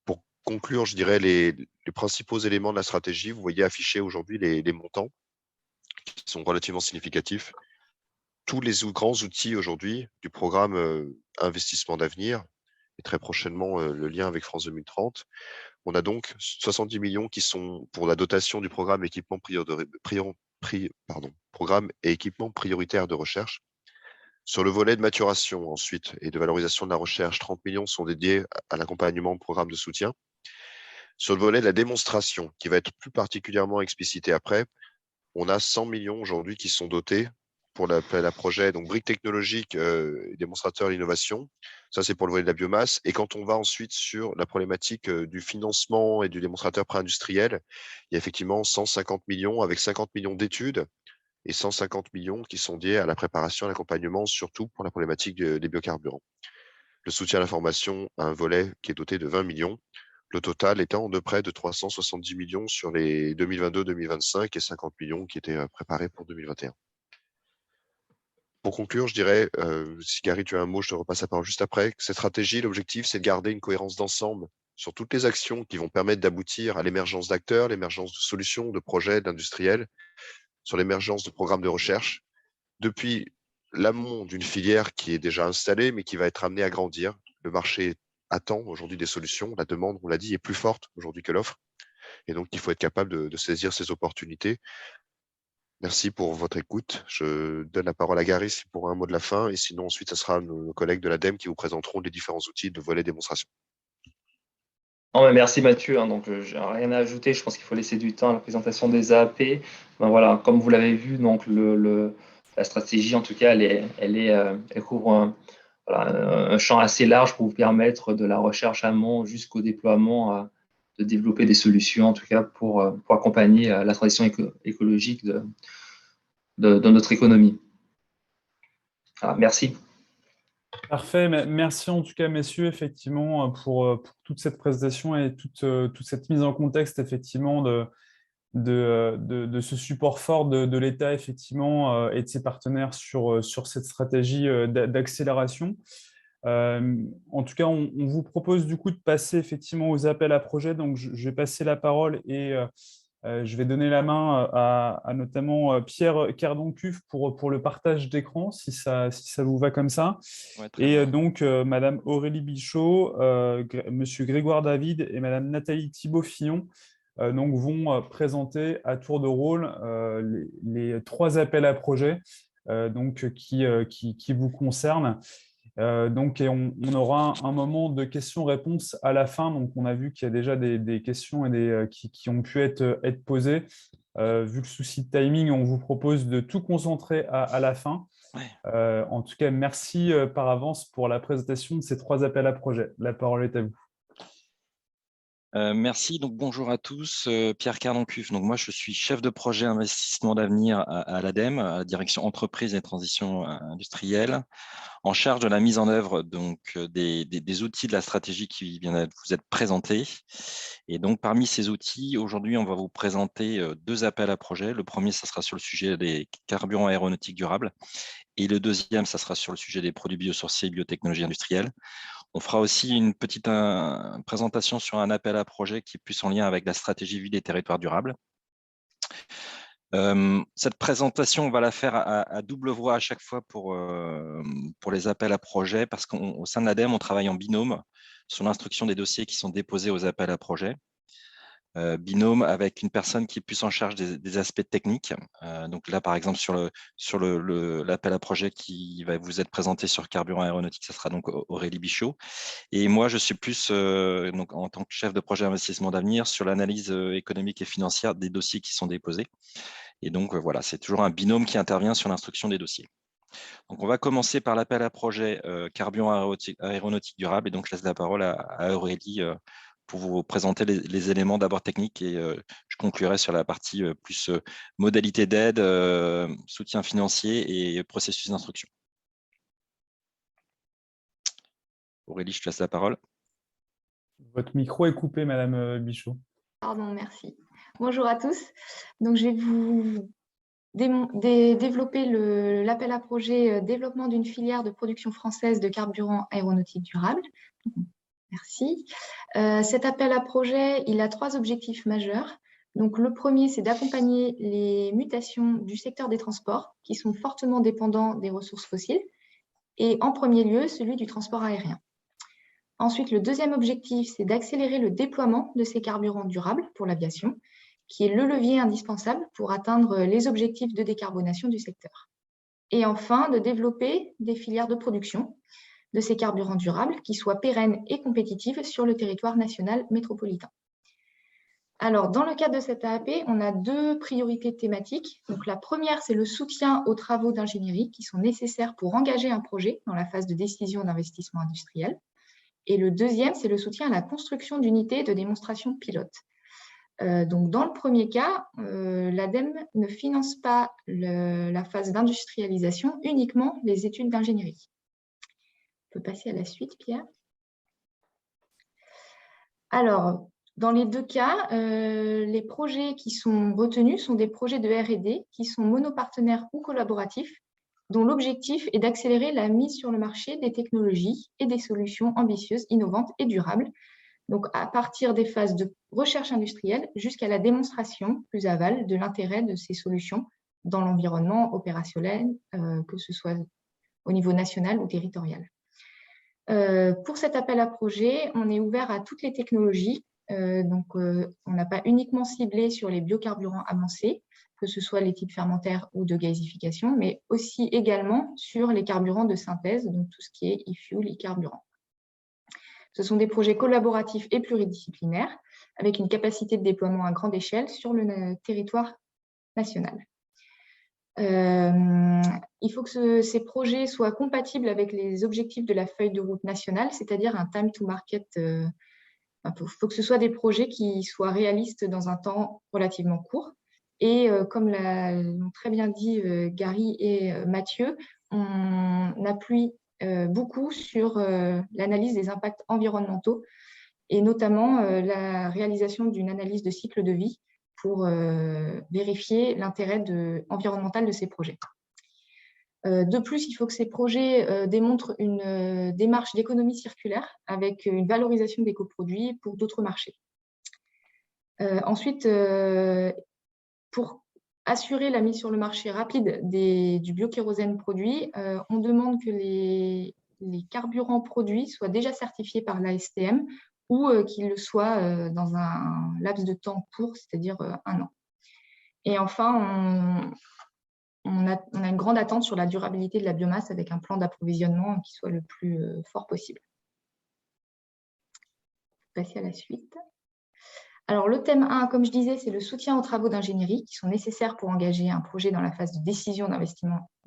Pour conclure, je dirais les principaux éléments de la stratégie. Vous voyez affichés aujourd'hui les montants qui sont relativement significatifs. Tous les grands outils aujourd'hui du programme Investissement d'avenir et très prochainement le lien avec France 2030. On a donc 70 millions qui sont pour la dotation du programme programme et équipement prioritaire de recherche. Sur le volet de maturation ensuite et de valorisation de la recherche, 30 millions sont dédiés à l'accompagnement au programme de soutien. Sur le volet de la démonstration, qui va être plus particulièrement explicité après, on a 100 millions aujourd'hui qui sont dotés pour l'appel à projet, donc briques technologiques, démonstrateurs d'innovation. Ça, c'est pour le volet de la biomasse. Et quand on va ensuite sur la problématique du financement et du démonstrateur pré-industriel, il y a effectivement 150 millions avec 50 millions d'études et 150 millions qui sont liés à la préparation et l'accompagnement, surtout pour la problématique des biocarburants. Le soutien à la formation a un volet qui est doté de 20 millions. Le total étant de près de 370 millions sur les 2022-2025 et 50 millions qui étaient préparés pour 2021. Pour conclure, je dirais, si Gary, tu as un mot, je te repasse la parole juste après. Cette stratégie, l'objectif, c'est de garder une cohérence d'ensemble sur toutes les actions qui vont permettre d'aboutir à l'émergence d'acteurs, l'émergence de solutions, de projets, d'industriels, sur l'émergence de programmes de recherche, depuis l'amont d'une filière qui est déjà installée, mais qui va être amenée à grandir. Le marché attend aujourd'hui des solutions. La demande, on l'a dit, est plus forte aujourd'hui que l'offre. Et donc, il faut être capable de saisir ces opportunités. Merci pour votre écoute. Je donne la parole à Gary pour un mot de la fin. Et sinon, ensuite, ce sera nos collègues de l'ADEME qui vous présenteront les différents outils de volet démonstration. Non, mais merci Mathieu. Donc, je n'ai rien à ajouter. Je pense qu'il faut laisser du temps à la présentation des AAP. Ben, voilà, comme vous l'avez vu, donc la stratégie, en tout cas, elle couvre un champ assez large pour vous permettre de la recherche amont jusqu'au déploiement développer des solutions, en tout cas pour accompagner la transition écologique de notre économie. Alors, merci. Parfait, merci en tout cas, messieurs, effectivement, pour toute cette présentation et toute cette mise en contexte, effectivement, de ce support fort de l'État, effectivement, et de ses partenaires sur cette stratégie d'accélération. En tout cas, on vous propose du coup de passer effectivement aux appels à projets. Donc, je vais passer la parole et je vais donner la main à notamment Pierre Cardon-Cuve pour le partage d'écran, si ça vous va comme ça. Ouais, très Et bien. donc, Madame Aurélie Bichot, Monsieur Grégoire David et Madame Nathalie Thibault-Fillon donc, vont présenter à tour de rôle les 3 appels à projets donc, qui vous concernent. Donc, et on aura un moment de questions-réponses à la fin. Donc, on a vu qu'il y a déjà des questions et qui ont pu être posées. Vu le souci de timing, on vous propose de tout concentrer à la fin. Ouais. En tout cas, merci par avance pour la présentation de ces 3 appels à projets. La parole est à vous. Merci. Donc, bonjour à tous. Pierre Cardon-Cuve. Donc, moi, je suis chef de projet investissement d'avenir à l'ADEME, à la direction entreprise et transition industrielle, en charge de la mise en œuvre donc, des outils de la stratégie qui vient de vous être présentés. Et donc, parmi ces outils, aujourd'hui, on va vous présenter 2 appels à projets. Le premier, ça sera sur le sujet des carburants aéronautiques durables. Et le deuxième, ça sera sur le sujet des produits biosourcés et biotechnologies industrielles. On fera aussi une petite présentation sur un appel à projet qui est plus en lien avec la stratégie ville et territoires durables. Cette présentation, on va la faire à double voix à chaque fois pour les appels à projets, parce qu'au sein de l'ADEME, on travaille en binôme sur l'instruction des dossiers qui sont déposés aux appels à projets. Binôme avec une personne qui est plus en charge des aspects techniques. Donc là, par exemple, sur l'appel à projet qui va vous être présenté sur carburant aéronautique, ça sera donc Aurélie Bichot. Et moi, je suis plus donc, en tant que chef de projet investissement d'avenir sur l'analyse économique et financière des dossiers qui sont déposés. Et donc, voilà, c'est toujours un binôme qui intervient sur l'instruction des dossiers. Donc, on va commencer par l'appel à projet carburant aéronautique durable. Et donc, je laisse la parole à Aurélie pour vous présenter les éléments d'abord techniques et je conclurai sur la partie plus modalité d'aide, soutien financier et processus d'instruction. Aurélie, je te laisse la parole. Votre micro est coupé, Madame Bichot. Pardon, merci. Bonjour à tous. Donc, je vais vous développer l'appel à projet développement d'une filière de production française de carburant aéronautique durable. Merci. Cet appel à projet, il a 3 objectifs majeurs. Donc, le premier, c'est d'accompagner les mutations du secteur des transports qui sont fortement dépendants des ressources fossiles et en premier lieu, celui du transport aérien. Ensuite, le deuxième objectif, c'est d'accélérer le déploiement de ces carburants durables pour l'aviation, qui est le levier indispensable pour atteindre les objectifs de décarbonation du secteur. Et enfin, de développer des filières de production de ces carburants durables qui soient pérennes et compétitives sur le territoire national métropolitain. Alors, dans le cadre de cette AAP, on a 2 priorités thématiques. Donc, la première, c'est le soutien aux travaux d'ingénierie qui sont nécessaires pour engager un projet dans la phase de décision d'investissement industriel. Et le deuxième, c'est le soutien à la construction d'unités de démonstration pilote. Donc, dans le premier cas, l'ADEME ne finance pas la phase d'industrialisation, uniquement les études d'ingénierie. On peut passer à la suite, Pierre. Alors, dans les 2 cas, les projets qui sont retenus sont des projets de R&D qui sont monopartenaires ou collaboratifs, dont l'objectif est d'accélérer la mise sur le marché des technologies et des solutions ambitieuses, innovantes et durables, donc à partir des phases de recherche industrielle jusqu'à la démonstration plus aval de l'intérêt de ces solutions dans l'environnement opérationnel, que ce soit au niveau national ou territorial. Pour cet appel à projet, on est ouvert à toutes les technologies. On n'a pas uniquement ciblé sur les biocarburants avancés, que ce soit les types fermentaires ou de gazification, mais aussi également sur les carburants de synthèse, donc tout ce qui est e-fuel, e-carburant. Ce sont des projets collaboratifs et pluridisciplinaires, avec une capacité de déploiement à grande échelle sur le territoire national. Il faut que ces projets soient compatibles avec les objectifs de la feuille de route nationale, c'est-à-dire un time to market faut que ce soit des projets qui soient réalistes dans un temps relativement court. Et comme l'ont très bien dit Gary et Mathieu, on appuie beaucoup sur l'analyse des impacts environnementaux et notamment la réalisation d'une analyse de cycle de vie pour vérifier l'intérêt environnemental de ces projets. De plus, il faut que ces projets démontrent une démarche d'économie circulaire avec une valorisation des coproduits pour d'autres marchés. Ensuite, pour assurer la mise sur le marché rapide du biokérosène produit, on demande que les carburants produits soient déjà certifiés par l'ASTM ou qu'ils le soient dans un laps de temps court, c'est-à-dire 1 an. Et enfin, on a une grande attente sur la durabilité de la biomasse avec un plan d'approvisionnement qui soit le plus fort possible. Passer à la suite. Alors, le thème 1, comme je disais, c'est le soutien aux travaux d'ingénierie qui sont nécessaires pour engager un projet dans la phase de décision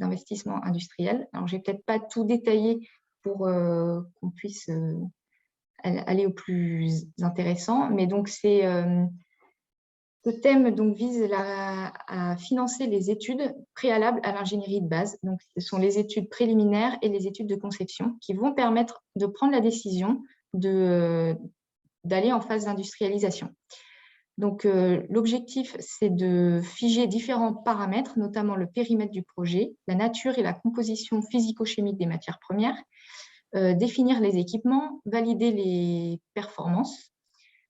d'investissement industriel. Alors, je ne vais peut-être pas tout détailler pour qu'on puisse aller au plus intéressant, mais donc ce thème vise à financer les études préalables à l'ingénierie de base. Donc, ce sont les études préliminaires et les études de conception qui vont permettre de prendre la décision d'aller en phase d'industrialisation. Donc, l'objectif, c'est de figer différents paramètres, notamment le périmètre du projet, la nature et la composition physico-chimique des matières premières, définir les équipements, valider les performances,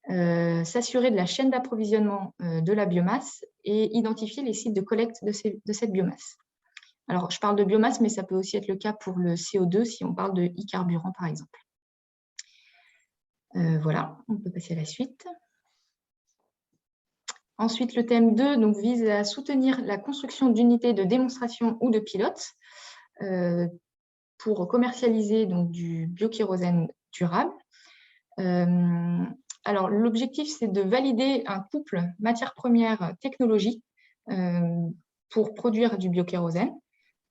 s'assurer de la chaîne d'approvisionnement de la biomasse et identifier les sites de collecte de cette biomasse. Alors, je parle de biomasse, mais ça peut aussi être le cas pour le CO2 si on parle de e-carburant, par exemple. Voilà, on peut passer à la suite. Ensuite, le thème 2 vise à soutenir la construction d'unités de démonstration ou de pilotes pour commercialiser du biokérosène durable. Alors, l'objectif, c'est de valider un couple matière-première-technologie pour produire du biokérosène.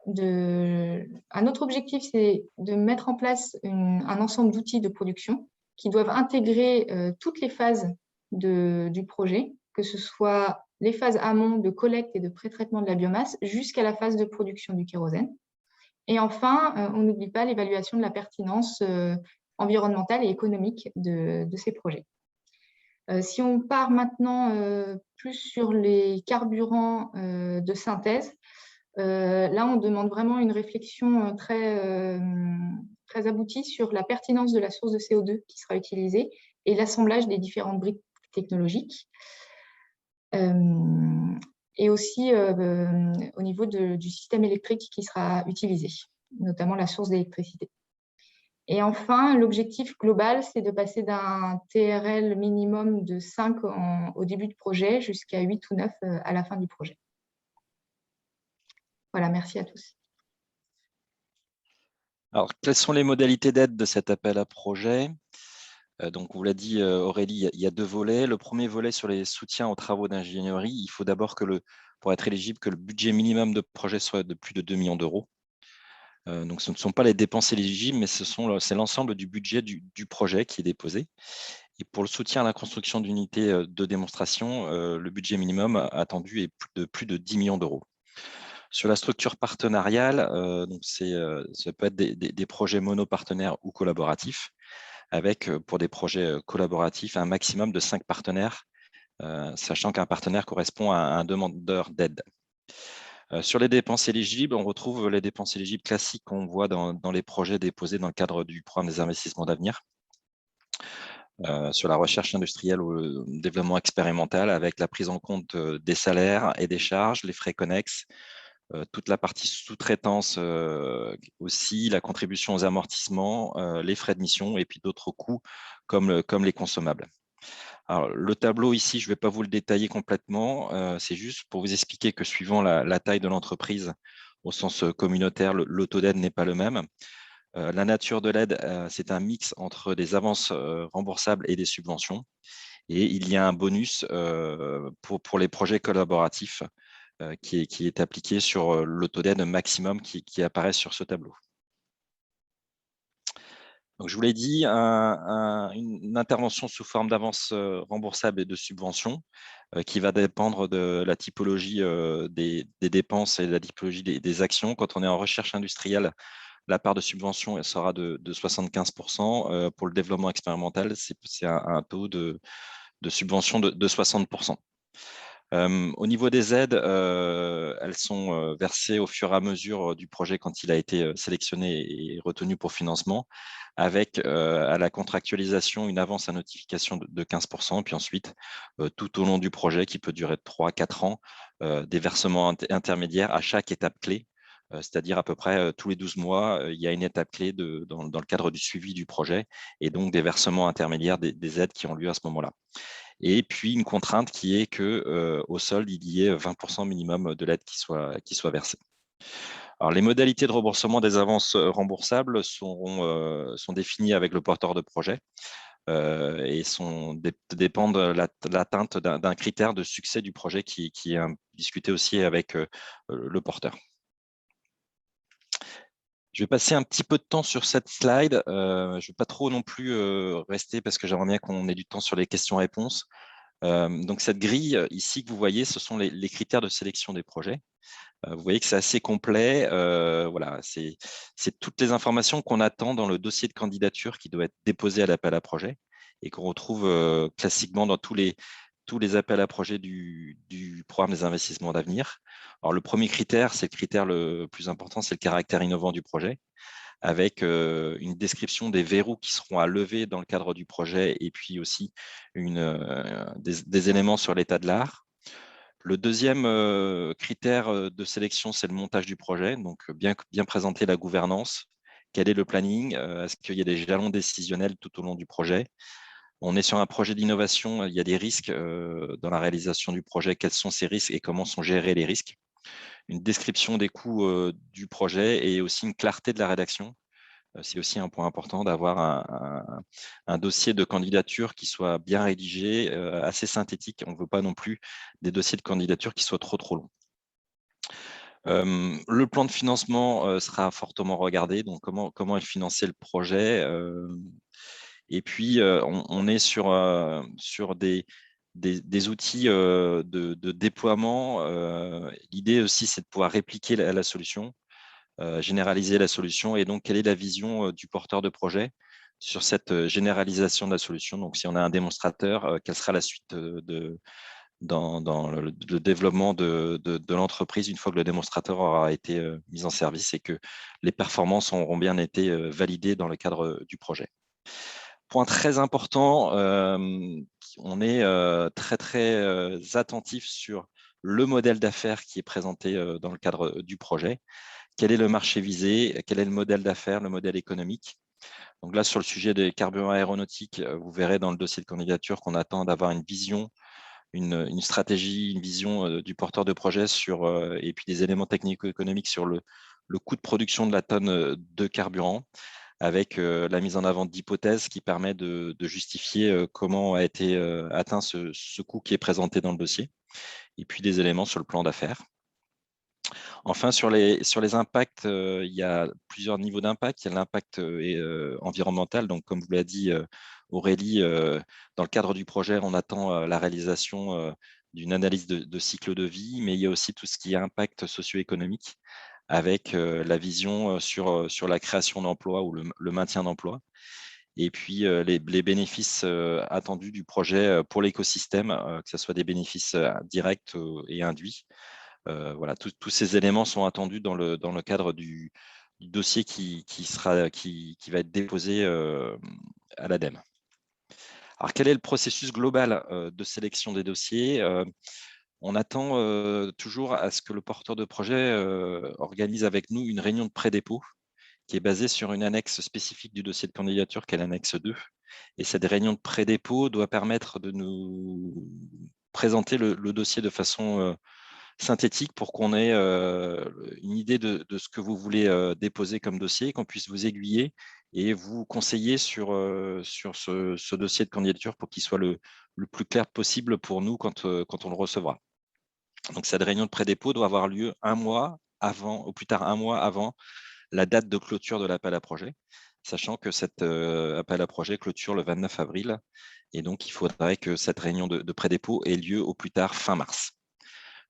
Un autre objectif, c'est de mettre en place un ensemble d'outils de production qui doivent intégrer toutes les phases du projet, que ce soit les phases amont de collecte et de pré-traitement de la biomasse jusqu'à la phase de production du kérosène. Et enfin, on n'oublie pas l'évaluation de la pertinence environnementale et économique de ces projets. Si on part maintenant plus sur les carburants de synthèse, là, on demande vraiment une réflexion très aboutie sur la pertinence de la source de CO2 qui sera utilisée et l'assemblage des différentes briques technologiques. Et aussi au niveau du système électrique qui sera utilisé, notamment la source d'électricité. Et enfin, l'objectif global, c'est de passer d'un TRL minimum de 5 au début du projet jusqu'à 8 ou 9 à la fin du projet. Voilà, merci à tous. Alors, quelles sont les modalités d'aide de cet appel à projet? Donc, on vous l'a dit, Aurélie, il y a 2 volets. Le premier volet sur les soutiens aux travaux d'ingénierie, il faut d'abord pour être éligible, que le budget minimum de projet soit de plus de 2 millions d'euros. Donc, ce ne sont pas les dépenses éligibles, mais c'est l'ensemble du budget du projet qui est déposé. Et pour le soutien à la construction d'unités de démonstration, le budget minimum attendu est de plus de 10 millions d'euros. Sur la structure partenariale, ça peut être des projets monopartenaires ou collaboratifs, avec, pour des projets collaboratifs, un maximum de 5 partenaires, sachant qu'un partenaire correspond à un demandeur d'aide. Sur les dépenses éligibles, on retrouve les dépenses éligibles classiques qu'on voit dans les projets déposés dans le cadre du programme des investissements d'avenir. Sur la recherche industrielle ou le développement expérimental, avec la prise en compte des salaires et des charges, les frais connexes, toute la partie sous-traitance aussi, la contribution aux amortissements, les frais de mission et puis d'autres coûts comme les consommables. Alors, le tableau ici, je ne vais pas vous le détailler complètement, c'est juste pour vous expliquer que suivant la taille de l'entreprise, au sens communautaire, le taux d'aide n'est pas le même. La nature de l'aide, c'est un mix entre des avances remboursables et des subventions. Et il y a un bonus pour les projets collaboratifs qui est appliqué sur le taux d'aide maximum qui apparaît sur ce tableau. Donc, je vous l'ai dit, une intervention sous forme d'avance remboursable et de subvention qui va dépendre de la typologie des dépenses et de la typologie des actions. Quand on est en recherche industrielle, la part de subvention elle sera de 75%. Pour le développement expérimental, c'est un taux de subvention de 60%. Au niveau des aides, elles sont versées au fur et à mesure du projet quand il a été sélectionné et retenu pour financement, avec à la contractualisation une avance à notification de 15%, puis ensuite, tout au long du projet, qui peut durer 3 à 4 ans, des versements intermédiaires à chaque étape clé, c'est-à-dire à peu près tous les 12 mois, il y a une étape clé dans le cadre du suivi du projet, et donc des versements intermédiaires des aides qui ont lieu à ce moment-là. Et puis une contrainte qui est que au solde, il y ait 20% minimum de l'aide qui soit versée. Alors, les modalités de remboursement des avances remboursables sont définies avec le porteur de projet et dépendent de l'atteinte d'un critère de succès du projet qui est discuté aussi avec le porteur. Je vais passer un petit peu de temps sur cette slide. Je ne vais pas trop non plus rester parce que j'aimerais bien qu'on ait du temps sur les questions-réponses. Donc, cette grille ici que vous voyez, ce sont les critères de sélection des projets. Vous voyez que c'est assez complet. Voilà, c'est toutes les informations qu'on attend dans le dossier de candidature qui doit être déposé à l'appel à projet et qu'on retrouve classiquement dans tous les appels à projet du programme des investissements d'avenir. Alors, le premier critère, c'est le critère le plus important, c'est le caractère innovant du projet, avec une description des verrous qui seront à lever dans le cadre du projet et puis aussi des éléments sur l'état de l'art. Le deuxième critère de sélection, c'est le montage du projet. Donc, bien présenter la gouvernance. Quel est le planning? Est-ce qu'il y a des jalons décisionnels tout au long du projet? On est sur un projet d'innovation. Il y a des risques dans la réalisation du projet. Quels sont ces risques et comment sont gérés les risques? Une description des coûts du projet et aussi une clarté de la rédaction. C'est aussi un point important d'avoir un dossier de candidature qui soit bien rédigé, assez synthétique. On ne veut pas non plus des dossiers de candidature qui soient trop longs. Le plan de financement sera fortement regardé, donc comment est financé le projet. Et puis, on est sur des outils de déploiement. L'idée aussi, c'est de pouvoir répliquer la solution. Généraliser la solution et donc quelle est la vision du porteur de projet sur cette généralisation de la solution. Donc, si on a un démonstrateur, quelle sera la suite dans le développement de l'entreprise une fois que le démonstrateur aura été mis en service et que les performances auront bien été validées dans le cadre du projet. Point très important, on est très attentif sur le modèle d'affaires qui est présenté dans le cadre du projet. Quel est le marché visé? Quel est le modèle d'affaires, le modèle économique? Donc là, sur le sujet des carburants aéronautiques, vous verrez dans le dossier de candidature qu'on attend d'avoir une vision, une stratégie, une vision du porteur de projet et puis des éléments technico-économiques sur le coût de production de la tonne de carburant, avec la mise en avant d'hypothèses qui permet de justifier comment a été atteint ce coût qui est présenté dans le dossier, et puis des éléments sur le plan d'affaires. Enfin, sur les impacts, il y a plusieurs niveaux d'impact. Il y a l'impact environnemental. Donc, comme vous l'a dit Aurélie, dans le cadre du projet, on attend la réalisation d'une analyse de cycle de vie, mais il y a aussi tout ce qui est impact socio-économique, avec la vision sur la création d'emplois ou le maintien d'emplois. Et puis, les bénéfices attendus du projet pour l'écosystème, que ce soit des bénéfices directs et induits. Voilà, tous ces éléments sont attendus dans le cadre du dossier qui va être déposé à l'ADEME. Alors, quel est le processus global de sélection des dossiers? On attend toujours à ce que le porteur de projet organise avec nous une réunion de pré-dépôt qui est basée sur une annexe spécifique du dossier de candidature, qui est l'annexe 2. Et cette réunion de pré-dépôt doit permettre de nous présenter le dossier de façon synthétique pour qu'on ait une idée de ce que vous voulez déposer comme dossier, qu'on puisse vous aiguiller et vous conseiller sur ce dossier de candidature pour qu'il soit le plus clair possible pour nous quand on le recevra. Donc, cette réunion de pré-dépôt doit avoir lieu un mois avant, au plus tard un mois avant la date de clôture de l'appel à projet. sachant que cet appel à projet clôture le 29 avril. Et donc, il faudrait que cette réunion de pré-dépôt ait lieu au plus tard fin mars.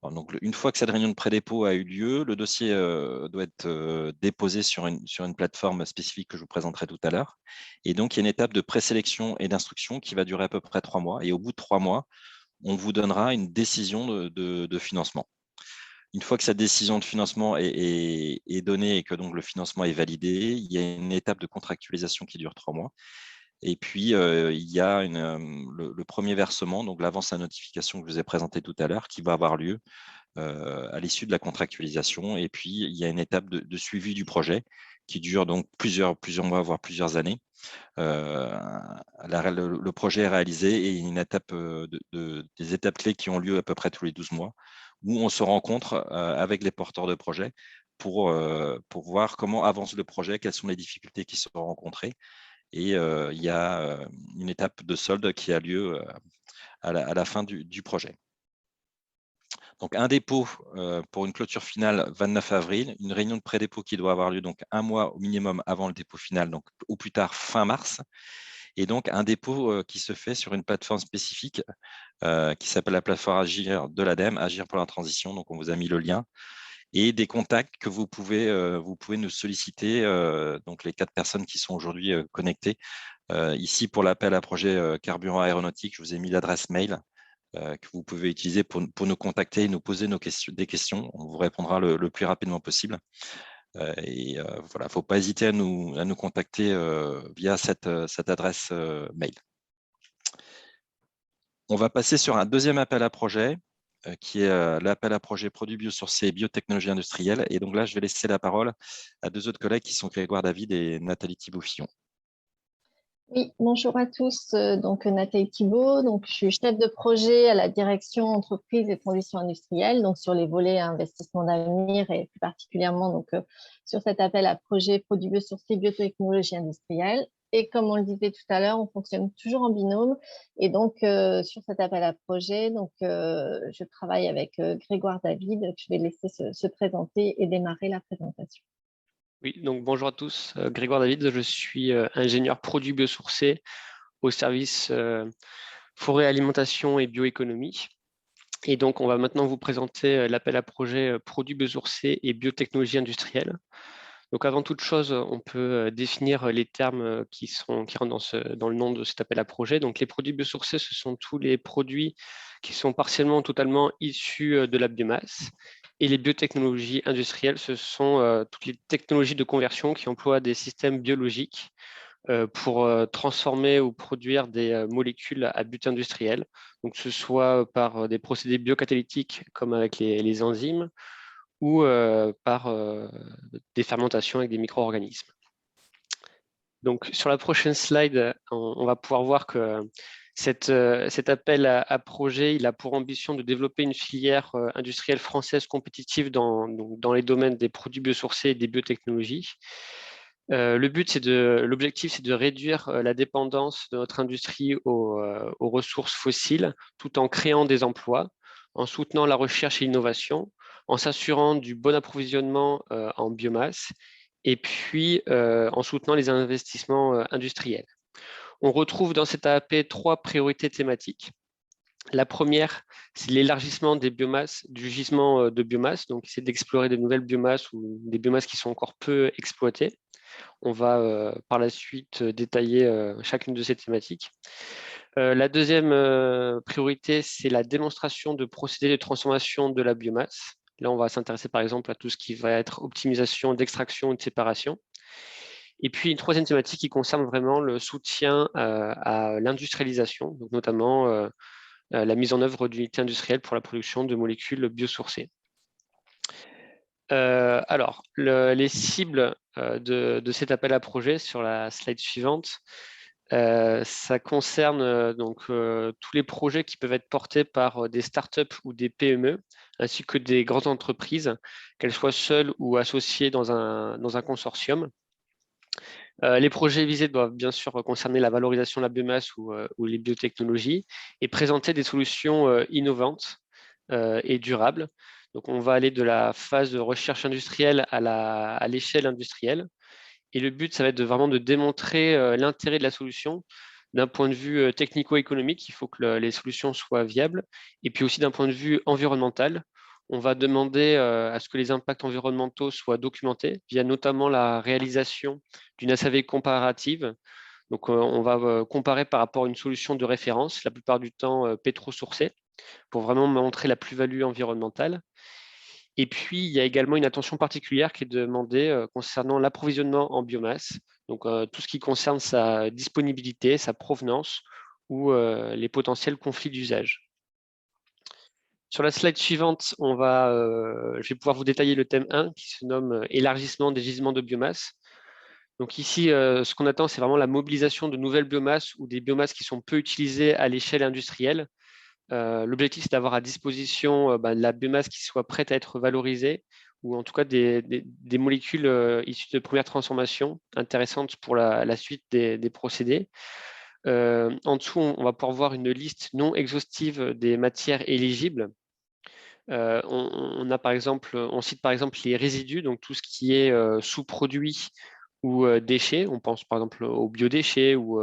Alors, donc, une fois que cette réunion de pré-dépôt a eu lieu, le dossier doit être déposé sur une plateforme spécifique que je vous présenterai tout à l'heure. Et donc, il y a une étape de présélection et d'instruction qui va durer à peu près 3 mois. Et au bout de 3 mois, on vous donnera une décision de financement. Une fois que cette décision de financement est donnée et que donc le financement est validé, il y a une étape de contractualisation qui dure 3 mois. Et puis, il y a le premier versement, donc l'avance à notification que je vous ai présenté tout à l'heure, qui va avoir lieu à l'issue de la contractualisation. Et puis, il y a une étape de suivi du projet qui dure donc plusieurs mois, voire plusieurs années. Le projet est réalisé et une étape des étapes clés qui ont lieu à peu près tous les 12 mois, où on se rencontre avec les porteurs de projet pour voir comment avance le projet, quelles sont les difficultés qui sont rencontrées. Et il y a une étape de solde qui a lieu à la fin du projet. Donc, un dépôt pour une clôture finale 29 avril, une réunion de pré-dépôt qui doit avoir lieu donc 1 mois au minimum avant le dépôt final, donc au plus tard fin mars. Et donc, un dépôt qui se fait sur une plateforme spécifique qui s'appelle la plateforme Agir de l'ADEME, Agir pour la transition. Donc, on vous a mis le lien. Et des contacts que vous pouvez nous solliciter, donc les 4 personnes qui sont aujourd'hui connectées. Ici, pour l'appel à projet carburant aéronautique, je vous ai mis l'adresse mail que vous pouvez utiliser pour nous contacter et nous poser des questions. On vous répondra le plus rapidement possible. Voilà, il ne faut pas hésiter à nous contacter via cette adresse mail. On va passer sur un deuxième appel à projet qui est l'appel à projet produits biosourcés et biotechnologie industrielle. Et donc là, je vais laisser la parole à 2 autres collègues qui sont Grégoire David et Nathalie Thibault-Fillon. Oui, bonjour à tous. Donc, Nathalie Thibault, donc, je suis chef de projet à la direction entreprise et transition industrielle, donc sur les volets investissement d'avenir et plus particulièrement donc, sur cet appel à projet produits biosourcés biotechnologie industrielle. Et comme on le disait tout à l'heure, on fonctionne toujours en binôme. Et donc, sur cet appel à projet, donc, je travaille avec Grégoire David, que je vais laisser se présenter et démarrer la présentation. Oui, donc bonjour à tous. Grégoire David, je suis ingénieur produits biosourcés au service forêt, alimentation et bioéconomie. Et donc, on va maintenant vous présenter l'appel à projet produits biosourcés et biotechnologie industrielle. Donc, avant toute chose, on peut définir les termes qui rentrent dans le nom de cet appel à projet. Donc, les produits biosourcés, ce sont tous les produits qui sont partiellement ou totalement issus de la biomasse. Et les biotechnologies industrielles, ce sont toutes les technologies de conversion qui emploient des systèmes biologiques pour transformer ou produire des molécules à but industriel. Donc, que ce soit par des procédés biocatalytiques comme avec les enzymes ou par des fermentations avec des micro-organismes. Donc, sur la prochaine slide, on va pouvoir voir que cet appel à projet, il a pour ambition de développer une filière industrielle française compétitive dans les domaines des produits biosourcés et des biotechnologies. L'objectif, c'est de réduire la dépendance de notre industrie aux ressources fossiles, tout en créant des emplois, en soutenant la recherche et l'innovation, en s'assurant du bon approvisionnement en biomasse, et puis en soutenant les investissements industriels. On retrouve dans cette AAP 3 priorités thématiques. La première, c'est l'élargissement des biomasses, du gisement de biomasse, donc c'est d'explorer de nouvelles biomasses ou des biomasses qui sont encore peu exploitées. On va par la suite détailler chacune de ces thématiques. La deuxième priorité, c'est la démonstration de procédés de transformation de la biomasse. Là, on va s'intéresser par exemple à tout ce qui va être optimisation d'extraction et de séparation. Et puis, une troisième thématique qui concerne vraiment le soutien à l'industrialisation, donc notamment la mise en œuvre d'unités industrielles pour la production de molécules biosourcées. Alors, les cibles de cet appel à projet sur la slide suivante, ça concerne tous les projets qui peuvent être portés par des startups ou des PME, ainsi que des grandes entreprises, qu'elles soient seules ou associées dans un consortium. Les projets visés doivent bien sûr concerner la valorisation de la biomasse ou les biotechnologies et présenter des solutions innovantes et durables. Donc, on va aller de la phase de recherche industrielle à l'échelle industrielle. Et le but, ça va être vraiment de démontrer l'intérêt de la solution d'un point de vue technico-économique. Il faut que les solutions soient viables. Et puis aussi d'un point de vue environnemental, on va demander à ce que les impacts environnementaux soient documentés via notamment la réalisation d'une SAV comparative. Donc, on va comparer par rapport à une solution de référence, la plupart du temps pétro-sourcée, pour vraiment montrer la plus-value environnementale. Et puis, il y a également une attention particulière qui est demandée concernant l'approvisionnement en biomasse, donc tout ce qui concerne sa disponibilité, sa provenance ou les potentiels conflits d'usage. Sur la slide suivante, je vais pouvoir vous détailler le thème 1 qui se nomme « Élargissement des gisements de biomasse ». Donc ici, ce qu'on attend, c'est vraiment la mobilisation de nouvelles biomasses ou des biomasses qui sont peu utilisées à l'échelle industrielle. L'objectif, c'est d'avoir à disposition de la biomasse qui soit prête à être valorisée ou en tout cas des molécules issues de première transformation intéressantes pour la suite des procédés. En dessous, on va pouvoir voir une liste non exhaustive des matières éligibles. On cite par exemple les résidus, donc tout ce qui est sous-produits ou déchets. On pense par exemple aux biodéchets ou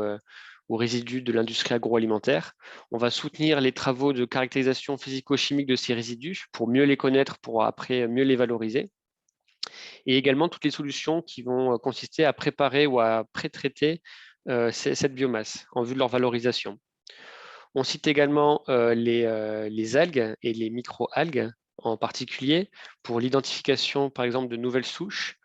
aux résidus de l'industrie agroalimentaire. On va soutenir les travaux de caractérisation physico-chimique de ces résidus pour mieux les connaître, pour après mieux les valoriser. Et également toutes les solutions qui vont consister à préparer ou à pré-traiter cette biomasse en vue de leur valorisation. On cite également les algues et les micro-algues en particulier pour l'identification, par exemple, de nouvelles souches,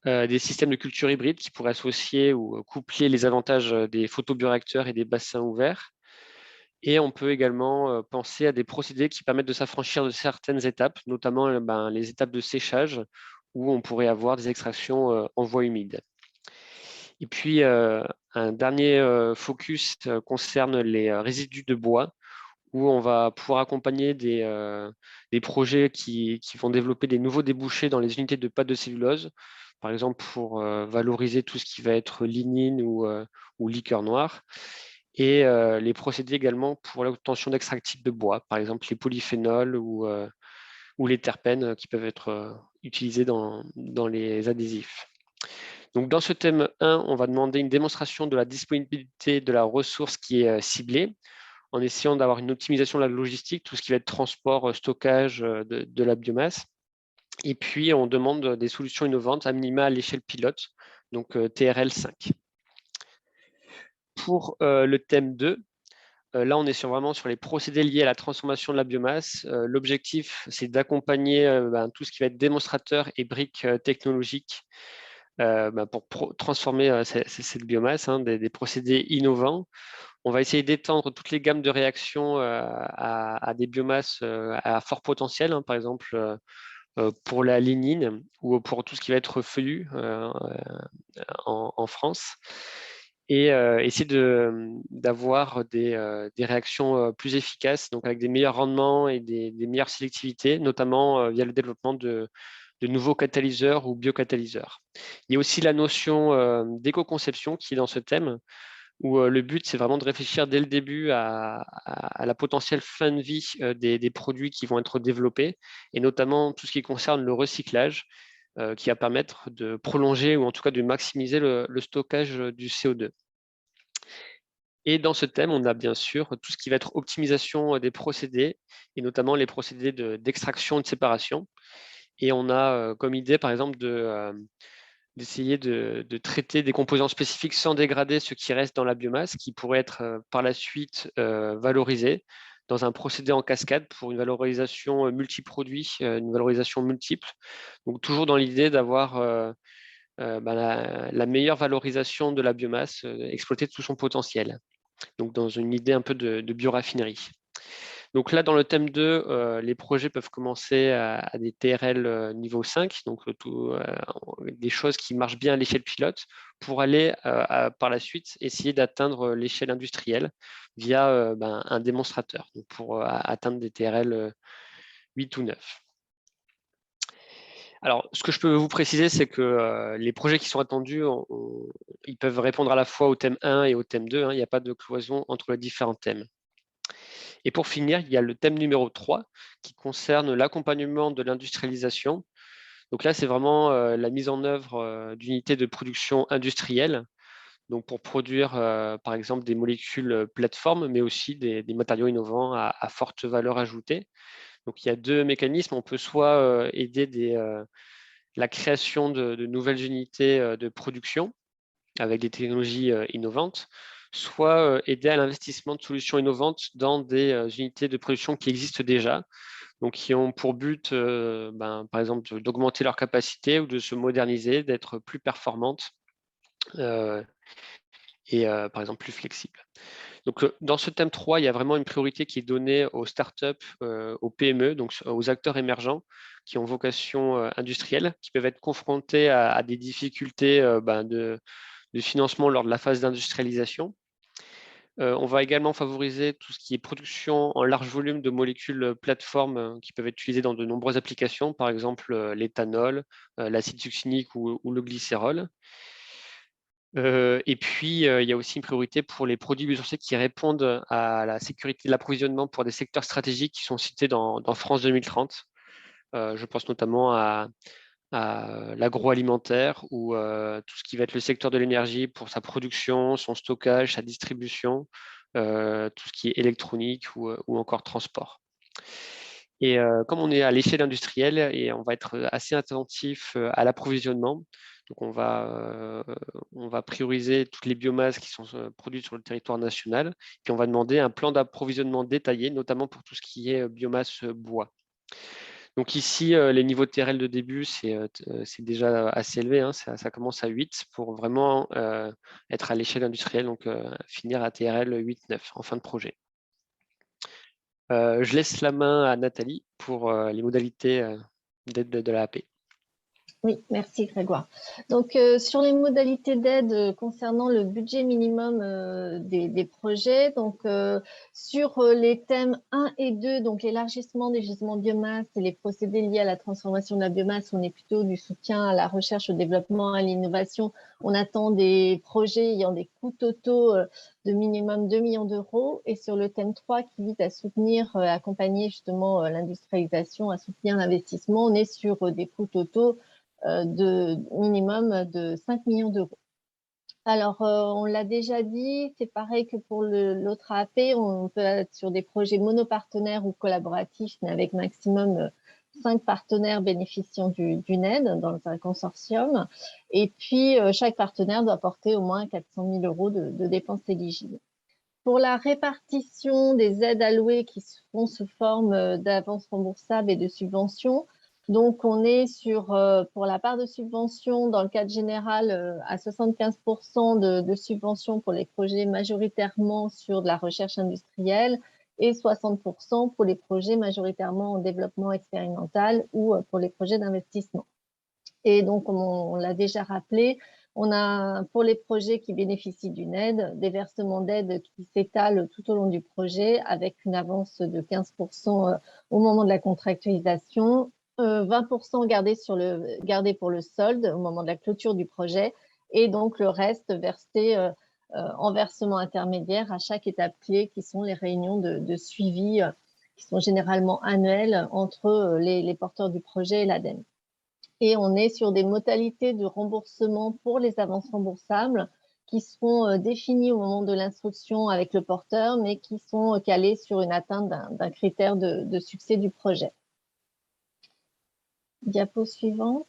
des systèmes de culture hybride qui pourraient associer ou coupler les avantages des photobioréacteurs et des bassins ouverts. Et on peut également penser à des procédés qui permettent de s'affranchir de certaines étapes, notamment les étapes de séchage, où on pourrait avoir des extractions en voie humide. Et puis, un dernier focus concerne les résidus de bois, où on va pouvoir accompagner des projets qui vont développer des nouveaux débouchés dans les unités de pâte de cellulose, par exemple pour valoriser tout ce qui va être lignine ou liqueur noire, et les procédés également pour l'obtention d'extractifs de bois, par exemple les polyphénols ou les terpènes qui peuvent être utilisés dans les adhésifs. Donc, dans ce thème 1, on va demander une démonstration de la disponibilité de la ressource qui est ciblée, en essayant d'avoir une optimisation de la logistique, tout ce qui va être transport, stockage de la biomasse. Et puis, on demande des solutions innovantes, à minima à l'échelle pilote, donc TRL 5. Pour le thème 2, là, on est vraiment sur les procédés liés à la transformation de la biomasse. L'objectif, c'est d'accompagner tout ce qui va être démonstrateur et briques technologiques pour transformer cette biomasse, des procédés innovants. On va essayer d'étendre toutes les gammes de réactions à des biomasses à fort potentiel, par exemple pour la lignine ou pour tout ce qui va être feuillu en France. Et essayer d'avoir des réactions plus efficaces, donc avec des meilleurs rendements et des meilleures sélectivités, notamment via le développement de nouveaux catalyseurs ou biocatalyseurs. Il y a aussi la notion d'éco-conception qui est dans ce thème, où le but, c'est vraiment de réfléchir dès le début à la potentielle fin de vie des produits qui vont être développés, et notamment tout ce qui concerne le recyclage, qui va permettre de prolonger ou en tout cas de maximiser le stockage du CO2. Et dans ce thème, on a bien sûr tout ce qui va être optimisation des procédés, et notamment les procédés d'extraction et de séparation. Et on a comme idée, par exemple, d'essayer de traiter des composants spécifiques sans dégrader ce qui reste dans la biomasse, qui pourrait être par la suite valorisé dans un procédé en cascade pour une valorisation multiproduit, une valorisation multiple. Donc toujours dans l'idée d'avoir la meilleure valorisation de la biomasse, exploiter tout son potentiel. Donc dans une idée un peu de bioraffinerie. Donc là, dans le thème 2, les projets peuvent commencer à des TRL niveau 5, donc des choses qui marchent bien à l'échelle pilote, pour aller par la suite essayer d'atteindre l'échelle industrielle via un démonstrateur, donc pour atteindre des TRL 8 ou 9. Alors, ce que je peux vous préciser, c'est que les projets qui sont attendus, ils peuvent répondre à la fois au thème 1 et au thème 2. Il n'y a pas de cloison entre les différents thèmes. Et pour finir, il y a le thème numéro 3 qui concerne l'accompagnement de l'industrialisation. Donc là, c'est vraiment la mise en œuvre d'unités de production industrielle, donc pour produire par exemple des molécules plateformes, mais aussi des matériaux innovants à forte valeur ajoutée. Donc il y a deux mécanismes. On peut soit aider la création de nouvelles unités de production avec des technologies innovantes, soit aider à l'investissement de solutions innovantes dans des unités de production qui existent déjà, donc qui ont pour but, par exemple, d'augmenter leur capacité ou de se moderniser, d'être plus performantes et par exemple plus flexibles. Donc, dans ce thème 3, il y a vraiment une priorité qui est donnée aux startups, aux PME, donc aux acteurs émergents qui ont vocation industrielle, qui peuvent être confrontés à des difficultés de financement lors de la phase d'industrialisation. On va également favoriser tout ce qui est production en large volume de molécules plateformes qui peuvent être utilisées dans de nombreuses applications, par exemple l'éthanol, l'acide succinique ou le glycérol. Et puis, il y a aussi une priorité pour les produits biosourcés qui répondent à la sécurité de l'approvisionnement pour des secteurs stratégiques qui sont cités dans France 2030. Je pense notamment à l'agroalimentaire ou tout ce qui va être le secteur de l'énergie pour sa production, son stockage, sa distribution, tout ce qui est électronique ou encore transport. Et comme on est à l'échelle industrielle, et on va être assez attentif à l'approvisionnement, donc on va prioriser toutes les biomasses qui sont produites sur le territoire national, puis on va demander un plan d'approvisionnement détaillé, notamment pour tout ce qui est biomasse bois. Donc ici, les niveaux de TRL de début, c'est déjà assez élevé, hein, ça commence à 8 pour vraiment être à l'échelle industrielle, donc finir à TRL 8-9 en fin de projet. Je laisse la main à Nathalie pour les modalités d'aide de l'AP. Oui, merci Grégoire. Donc, sur les modalités d'aide concernant le budget minimum des projets, donc sur les thèmes 1 et 2, donc l'élargissement des gisements de biomasse et les procédés liés à la transformation de la biomasse, on est plutôt du soutien à la recherche, au développement, à l'innovation. On attend des projets ayant des coûts totaux de minimum 2 millions d'euros. Et sur le thème 3 qui vise à soutenir, accompagner justement l'industrialisation, à soutenir l'investissement, on est sur des coûts totaux de minimum de 5 millions d'euros. Alors, on l'a déjà dit, c'est pareil que pour l'autre AP, on peut être sur des projets monopartenaires ou collaboratifs, mais avec maximum 5 partenaires bénéficiant d'une aide dans un consortium. Et puis, chaque partenaire doit porter au moins 400 000 euros de dépenses éligibles. Pour la répartition des aides allouées qui se font sous forme d'avances remboursables et de subventions, donc, on est sur, pour la part de subvention, dans le cadre général, à 75% de subventions pour les projets majoritairement sur de la recherche industrielle et 60% pour les projets majoritairement en développement expérimental ou pour les projets d'investissement. Et donc, comme on l'a déjà rappelé, on a pour les projets qui bénéficient d'une aide, des versements d'aide qui s'étalent tout au long du projet avec une avance de 15% au moment de la contractualisation, 20% gardés pour le solde au moment de la clôture du projet et donc le reste versé en versement intermédiaire à chaque étape clé qui sont les réunions de suivi qui sont généralement annuelles entre les porteurs du projet et l'ADEME. Et on est sur des modalités de remboursement pour les avances remboursables qui seront définies au moment de l'instruction avec le porteur, mais qui sont calées sur une atteinte d'un critère de succès du projet. Diapo suivante.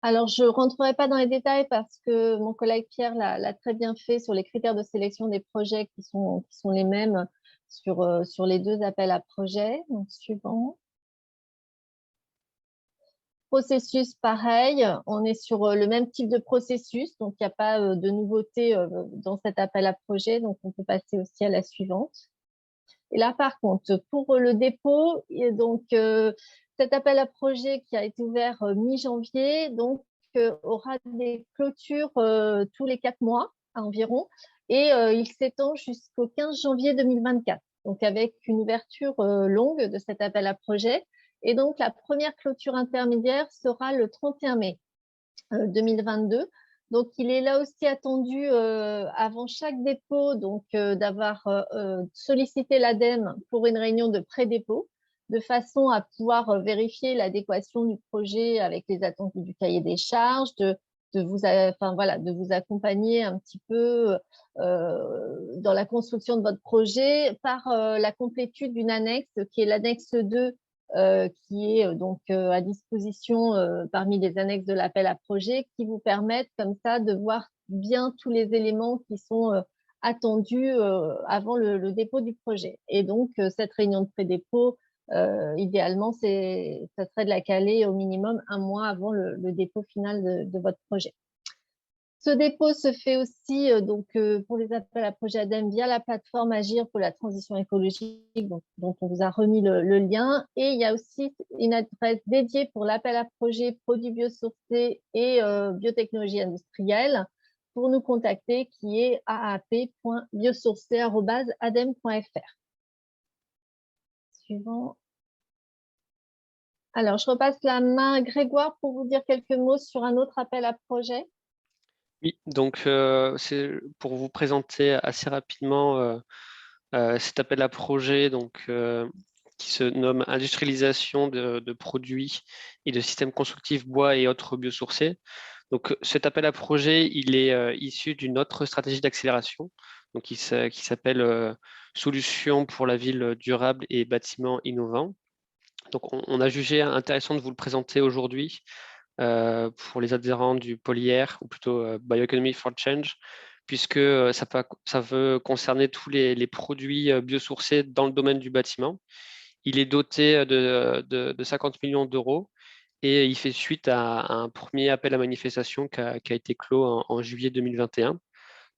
Alors, je ne rentrerai pas dans les détails parce que mon collègue Pierre l'a très bien fait sur les critères de sélection des projets qui sont les mêmes sur les deux appels à projets. Donc, suivant. Processus, pareil, on est sur le même type de processus, donc il n'y a pas de nouveauté dans cet appel à projet, donc on peut passer aussi à la suivante. Et là, par contre, pour le dépôt, donc cet appel à projet qui a été ouvert mi-janvier, donc aura des clôtures tous les 4 mois environ, et il s'étend jusqu'au 15 janvier 2024, donc avec une ouverture longue de cet appel à projet. Et donc, la première clôture intermédiaire sera le 31 mai 2022. Donc, il est là aussi attendu avant chaque dépôt d'avoir sollicité l'ADEME pour une réunion de pré-dépôt. de façon à pouvoir vérifier l'adéquation du projet avec les attentes du cahier des charges, de vous accompagner un petit peu dans la construction de votre projet par la complétude d'une annexe qui est l'annexe 2 qui est donc à disposition parmi les annexes de l'appel à projet qui vous permettent comme ça de voir bien tous les éléments qui sont attendus avant le dépôt du projet. Et donc, cette réunion de pré-dépôt, idéalement, ça serait de la caler au minimum 1 mois avant le dépôt final de votre projet. Ce dépôt se fait aussi pour les appels à projet ADEME via la plateforme Agir pour la transition écologique, dont on vous a remis le lien. Et il y a aussi une adresse dédiée pour l'appel à projet produits biosourcés et biotechnologie industrielle pour nous contacter, qui est aap.biosourcé@adem.fr. Suivant. Alors, je repasse la main à Grégoire pour vous dire quelques mots sur un autre appel à projet. Oui, donc c'est pour vous présenter assez rapidement cet appel à projet qui se nomme Industrialisation de produits et de systèmes constructifs bois et autres biosourcés. Donc cet appel à projet, il est issu d'une autre stratégie d'accélération qui s'appelle Solutions pour la ville durable et bâtiments innovants. Donc on a jugé intéressant de vous le présenter aujourd'hui pour les adhérents du POLIR, ou plutôt Bioeconomy for Change, puisque ça veut concerner tous les produits biosourcés dans le domaine du bâtiment. Il est doté de 50 millions d'euros et il fait suite à un premier appel à manifestation qui a été clos en juillet 2021.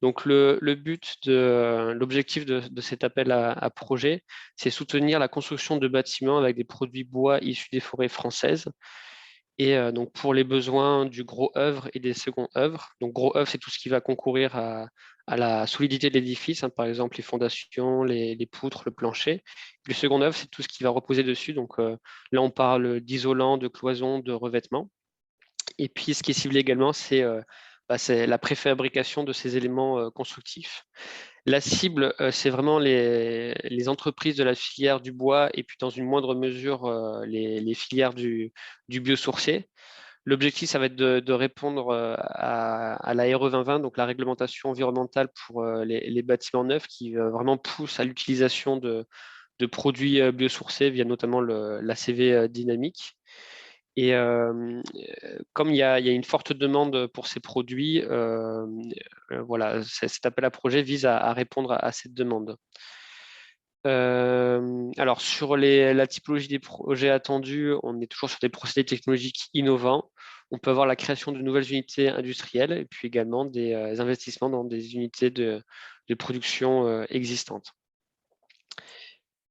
Donc l'objectif de cet appel à projet, c'est soutenir la construction de bâtiments avec des produits bois issus des forêts françaises. Et donc pour les besoins du gros œuvre et des seconds œuvres. Donc gros œuvre, c'est tout ce qui va concourir à la solidité de l'édifice, par exemple les fondations, les poutres, le plancher. Le second œuvre, c'est tout ce qui va reposer dessus. Donc là, on parle d'isolant, de cloison, de revêtement. Et puis ce qui est ciblé également, c'est la préfabrication de ces éléments constructifs. La cible, c'est vraiment les entreprises de la filière du bois et puis dans une moindre mesure les filières du biosourcé. L'objectif, ça va être de répondre à la RE 2020, donc la réglementation environnementale pour les bâtiments neufs qui vraiment pousse à l'utilisation de produits biosourcés via notamment l'ACV dynamique. Et comme il y a une forte demande pour ces produits, voilà, cet appel à projet vise à répondre à cette demande. Alors, sur la typologie des projets attendus, on est toujours sur des procédés technologiques innovants. On peut avoir la création de nouvelles unités industrielles et puis également des investissements dans des unités de production existantes.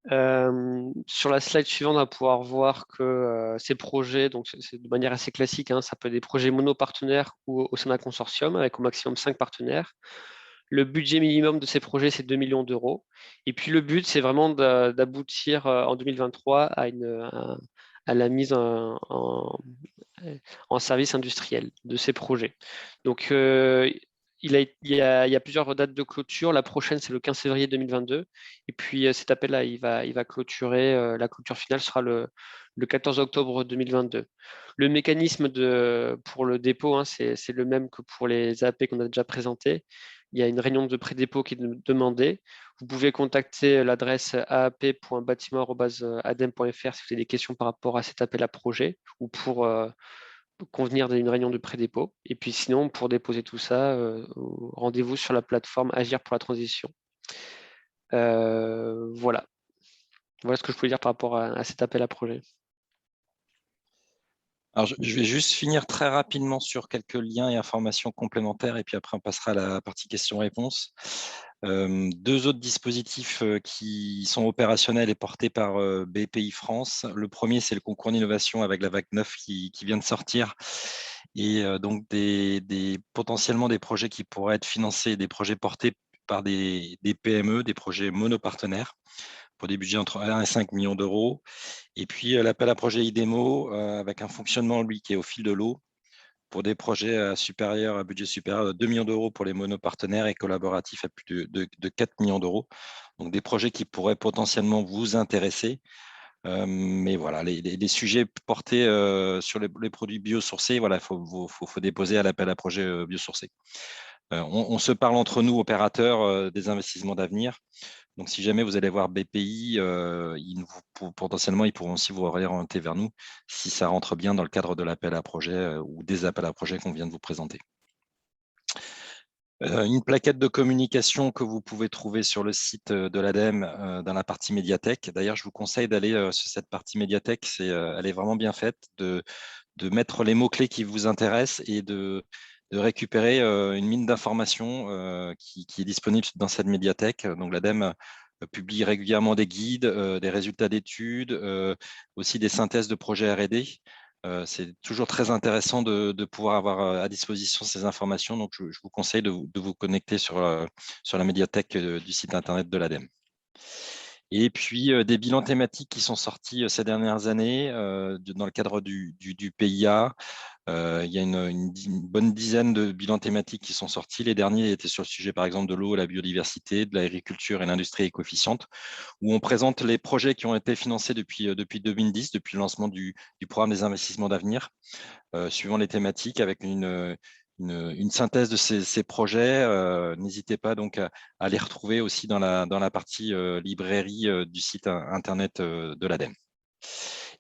Sur la slide suivante, on va pouvoir voir que ces projets, donc c'est de manière assez classique, ça peut être des projets monopartenaires ou au sein d'un consortium avec au maximum 5 partenaires. Le budget minimum de ces projets, c'est 2 millions d'euros. Et puis le but, c'est vraiment d'aboutir en 2023 à la mise en service industriel de ces projets. Donc, il y a plusieurs dates de clôture. La prochaine, c'est le 15 février 2022. Et puis cet appel-là, il va clôturer. La clôture finale sera le 14 octobre 2022. Le mécanisme pour le dépôt, c'est le même que pour les AP qu'on a déjà présentés. Il y a une réunion de pré-dépôt qui est demandée. Vous pouvez contacter l'adresse aap.bâtiment@adem.fr si vous avez des questions par rapport à cet appel à projet ou pour convenir d'une réunion de pré-dépôt. Et puis sinon, pour déposer tout ça, rendez-vous sur la plateforme Agir pour la transition. Voilà. Voilà ce que je pouvais dire par rapport à cet appel à projet. Alors, je vais juste finir très rapidement sur quelques liens et informations complémentaires et puis après on passera à la partie questions-réponses. 2 autres dispositifs qui sont opérationnels et portés par BPI France. Le premier, c'est le concours d'innovation avec la vague 9 qui vient de sortir et donc potentiellement des projets qui pourraient être financés, des projets portés par des PME, des projets monopartenaires pour des budgets entre 1 et 5 millions d'euros. Et puis l'appel à projet IDEMO avec un fonctionnement, lui, qui est au fil de l'eau pour des projets à budget supérieur de 2 millions d'euros pour les monopartenaires et collaboratifs à plus de 4 millions d'euros. Donc des projets qui pourraient potentiellement vous intéresser. Mais voilà, les sujets portés sur les produits biosourcés, voilà, faut déposer à l'appel à projet biosourcé. On se parle entre nous, opérateurs des investissements d'avenir. Donc, si jamais vous allez voir BPI, potentiellement, ils pourront aussi vous orienter vers nous si ça rentre bien dans le cadre de l'appel à projet ou des appels à projet qu'on vient de vous présenter. Une plaquette de communication que vous pouvez trouver sur le site de l'ADEME dans la partie médiathèque. D'ailleurs, je vous conseille d'aller sur cette partie médiathèque. Elle est vraiment bien faite, de mettre les mots-clés qui vous intéressent et de récupérer une mine d'informations qui est disponible dans cette médiathèque. Donc, l'ADEME publie régulièrement des guides, des résultats d'études, aussi des synthèses de projets R&D. C'est toujours très intéressant de pouvoir avoir à disposition ces informations. Donc, je vous conseille de vous connecter sur la médiathèque du site internet de l'ADEME. Et puis, des bilans thématiques qui sont sortis ces dernières années dans le cadre du PIA. Il y a une bonne dizaine de bilans thématiques qui sont sortis. Les derniers étaient sur le sujet, par exemple, de l'eau, la biodiversité, de l'agriculture et l'industrie éco-efficiente, où on présente les projets qui ont été financés depuis 2010, depuis le lancement du programme des investissements d'avenir, suivant les thématiques, avec une synthèse de ces projets. N'hésitez pas donc à les retrouver aussi dans la partie librairie du site internet de l'ADEME.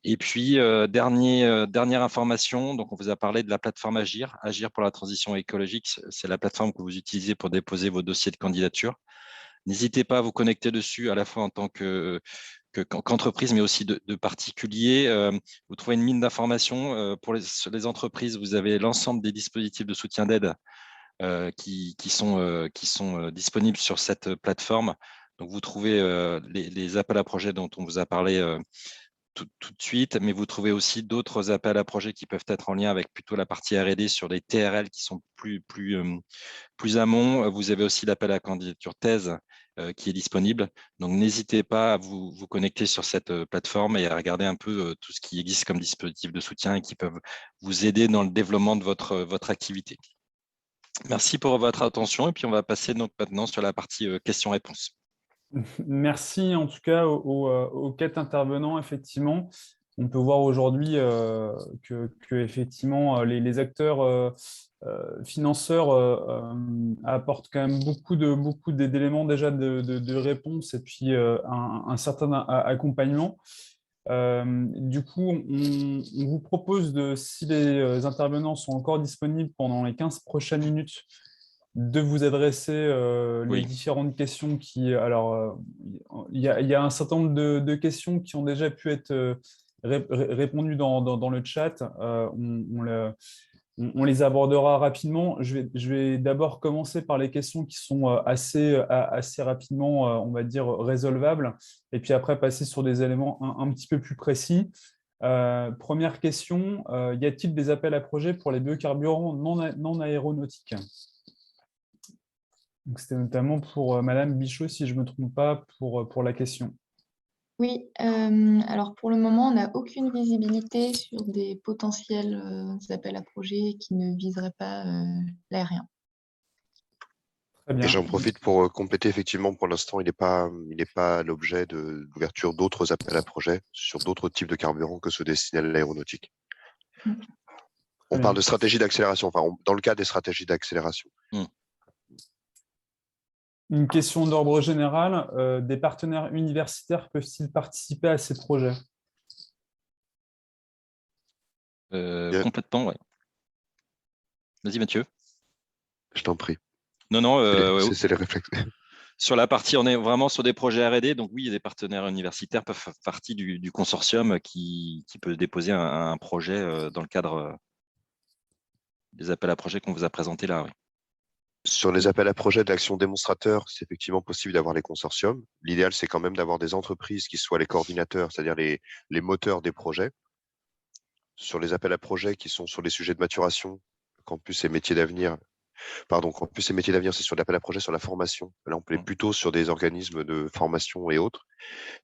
Et puis, dernière information, donc on vous a parlé de la plateforme Agir. Agir pour la transition écologique, c'est la plateforme que vous utilisez pour déposer vos dossiers de candidature. N'hésitez pas à vous connecter dessus, à la fois en tant qu'entreprise, mais aussi de particuliers. Vous trouvez une mine d'informations. Pour les entreprises, vous avez l'ensemble des dispositifs de soutien d'aide qui sont disponibles sur cette plateforme. Donc, vous trouvez les appels à projets dont on vous a parlé tout de suite, mais vous trouvez aussi d'autres appels à projets qui peuvent être en lien avec plutôt la partie R&D sur les TRL qui sont plus amont. Vous avez aussi l'appel à candidature thèse qui est disponible. Donc, n'hésitez pas à vous connecter sur cette plateforme et à regarder un peu tout ce qui existe comme dispositif de soutien et qui peuvent vous aider dans le développement de votre activité. Merci pour votre attention et puis on va passer donc maintenant sur la partie questions-réponses. Merci en tout cas aux 4 intervenants. Effectivement, on peut voir aujourd'hui que effectivement les acteurs financeurs apportent quand même beaucoup d'éléments déjà de réponse et puis un certain accompagnement. Du coup, on vous propose si les intervenants sont encore disponibles pendant les 15 prochaines minutes, de vous adresser les différentes questions alors, il y a un certain nombre de questions qui ont déjà pu être répondues dans le chat. On les abordera rapidement. Je vais d'abord commencer par les questions qui sont assez rapidement, on va dire, résolvables, et puis après passer sur des éléments un petit peu plus précis. Première question, y a-t-il des appels à projets pour les biocarburants non aéronautiques ? C'était notamment pour Madame Bichot, si je ne me trompe pas, pour la question. Oui, alors pour le moment, on n'a aucune visibilité sur des potentiels appels à projets qui ne viseraient pas l'aérien. Très bien. Et j'en profite pour compléter, effectivement, pour l'instant, il n'est pas l'objet de l'ouverture d'autres appels à projets sur d'autres types de carburants que ceux destinés à l'aéronautique. On parle de stratégie d'accélération, enfin, dans le cas des stratégies d'accélération. Une question d'ordre général, des partenaires universitaires peuvent-ils participer à ces projets ? Complètement, oui. Vas-y, Mathieu. Je t'en prie. Non, c'est les réflexes. Sur la partie, on est vraiment sur des projets R&D, donc oui, des partenaires universitaires peuvent faire partie du consortium qui peut déposer un projet dans le cadre des appels à projets qu'on vous a présentés là. Oui. Sur les appels à projets de l'action démonstrateur, c'est effectivement possible d'avoir les consortiums. L'idéal, c'est quand même d'avoir des entreprises qui soient les coordinateurs, c'est-à-dire les moteurs des projets. Sur les appels à projets qui sont sur les sujets de maturation, campus et métiers d'avenir, c'est sur l'appel à projet sur la formation. Là, on peut aller plutôt sur des organismes de formation et autres.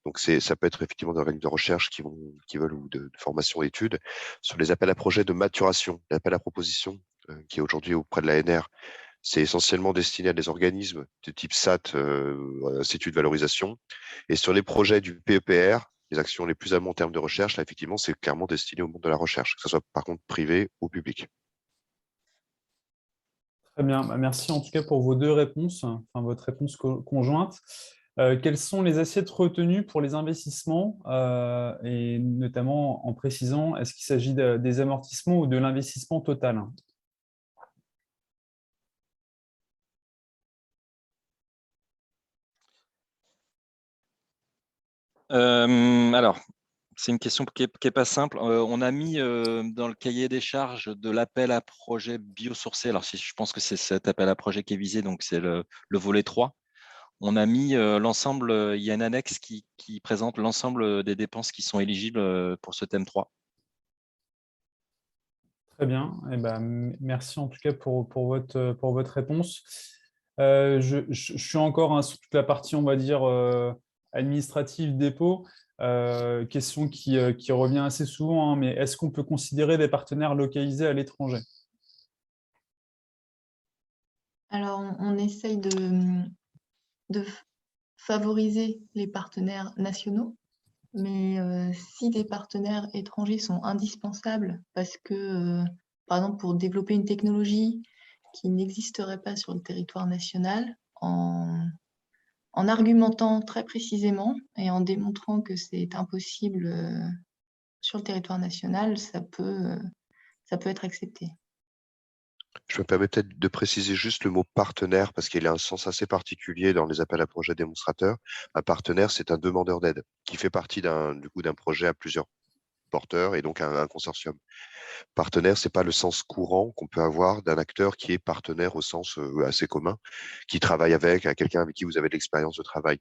Donc, ça peut être effectivement des organismes de recherche qui veulent ou de formation et études. Sur les appels à projets de maturation, l'appel à proposition qui est aujourd'hui auprès de l'ANR, c'est essentiellement destiné à des organismes de type SAT, Institut de valorisation. Et sur les projets du PEPR, les actions les plus amont en termes de recherche, là, effectivement, c'est clairement destiné au monde de la recherche, que ce soit par contre privé ou public. Très bien, merci en tout cas pour vos deux réponses, enfin votre réponse conjointe. Quelles sont les assiettes retenues pour les investissements et notamment en précisant, est-ce qu'il s'agit des amortissements ou de l'investissement total? Alors, c'est une question qui est pas simple. On a mis dans le cahier des charges de l'appel à projet biosourcé. Alors, je pense que c'est cet appel à projet qui est visé, donc c'est le volet 3. On a mis l'ensemble, il y a une annexe qui présente l'ensemble des dépenses qui sont éligibles pour ce thème 3. Très bien. Eh ben, merci en tout cas pour votre réponse. Je suis encore sur toute la partie, on va dire, administrative dépôt. Question qui revient assez souvent, hein, mais est-ce qu'on peut considérer des partenaires localisés à l'étranger? Alors, on essaye de favoriser les partenaires nationaux, mais si des partenaires étrangers sont indispensables parce que, par exemple, pour développer une technologie qui n'existerait pas sur le territoire national, en argumentant très précisément et en démontrant que c'est impossible sur le territoire national, ça peut être accepté. Je me permets peut-être de préciser juste le mot partenaire parce qu'il a un sens assez particulier dans les appels à projets démonstrateurs. Un partenaire, c'est un demandeur d'aide qui fait partie d'un projet à plusieurs porteurs et donc un consortium. Partenaire, c'est pas le sens courant qu'on peut avoir d'un acteur qui est partenaire au sens assez commun, qui travaille avec quelqu'un avec qui vous avez de l'expérience de travail.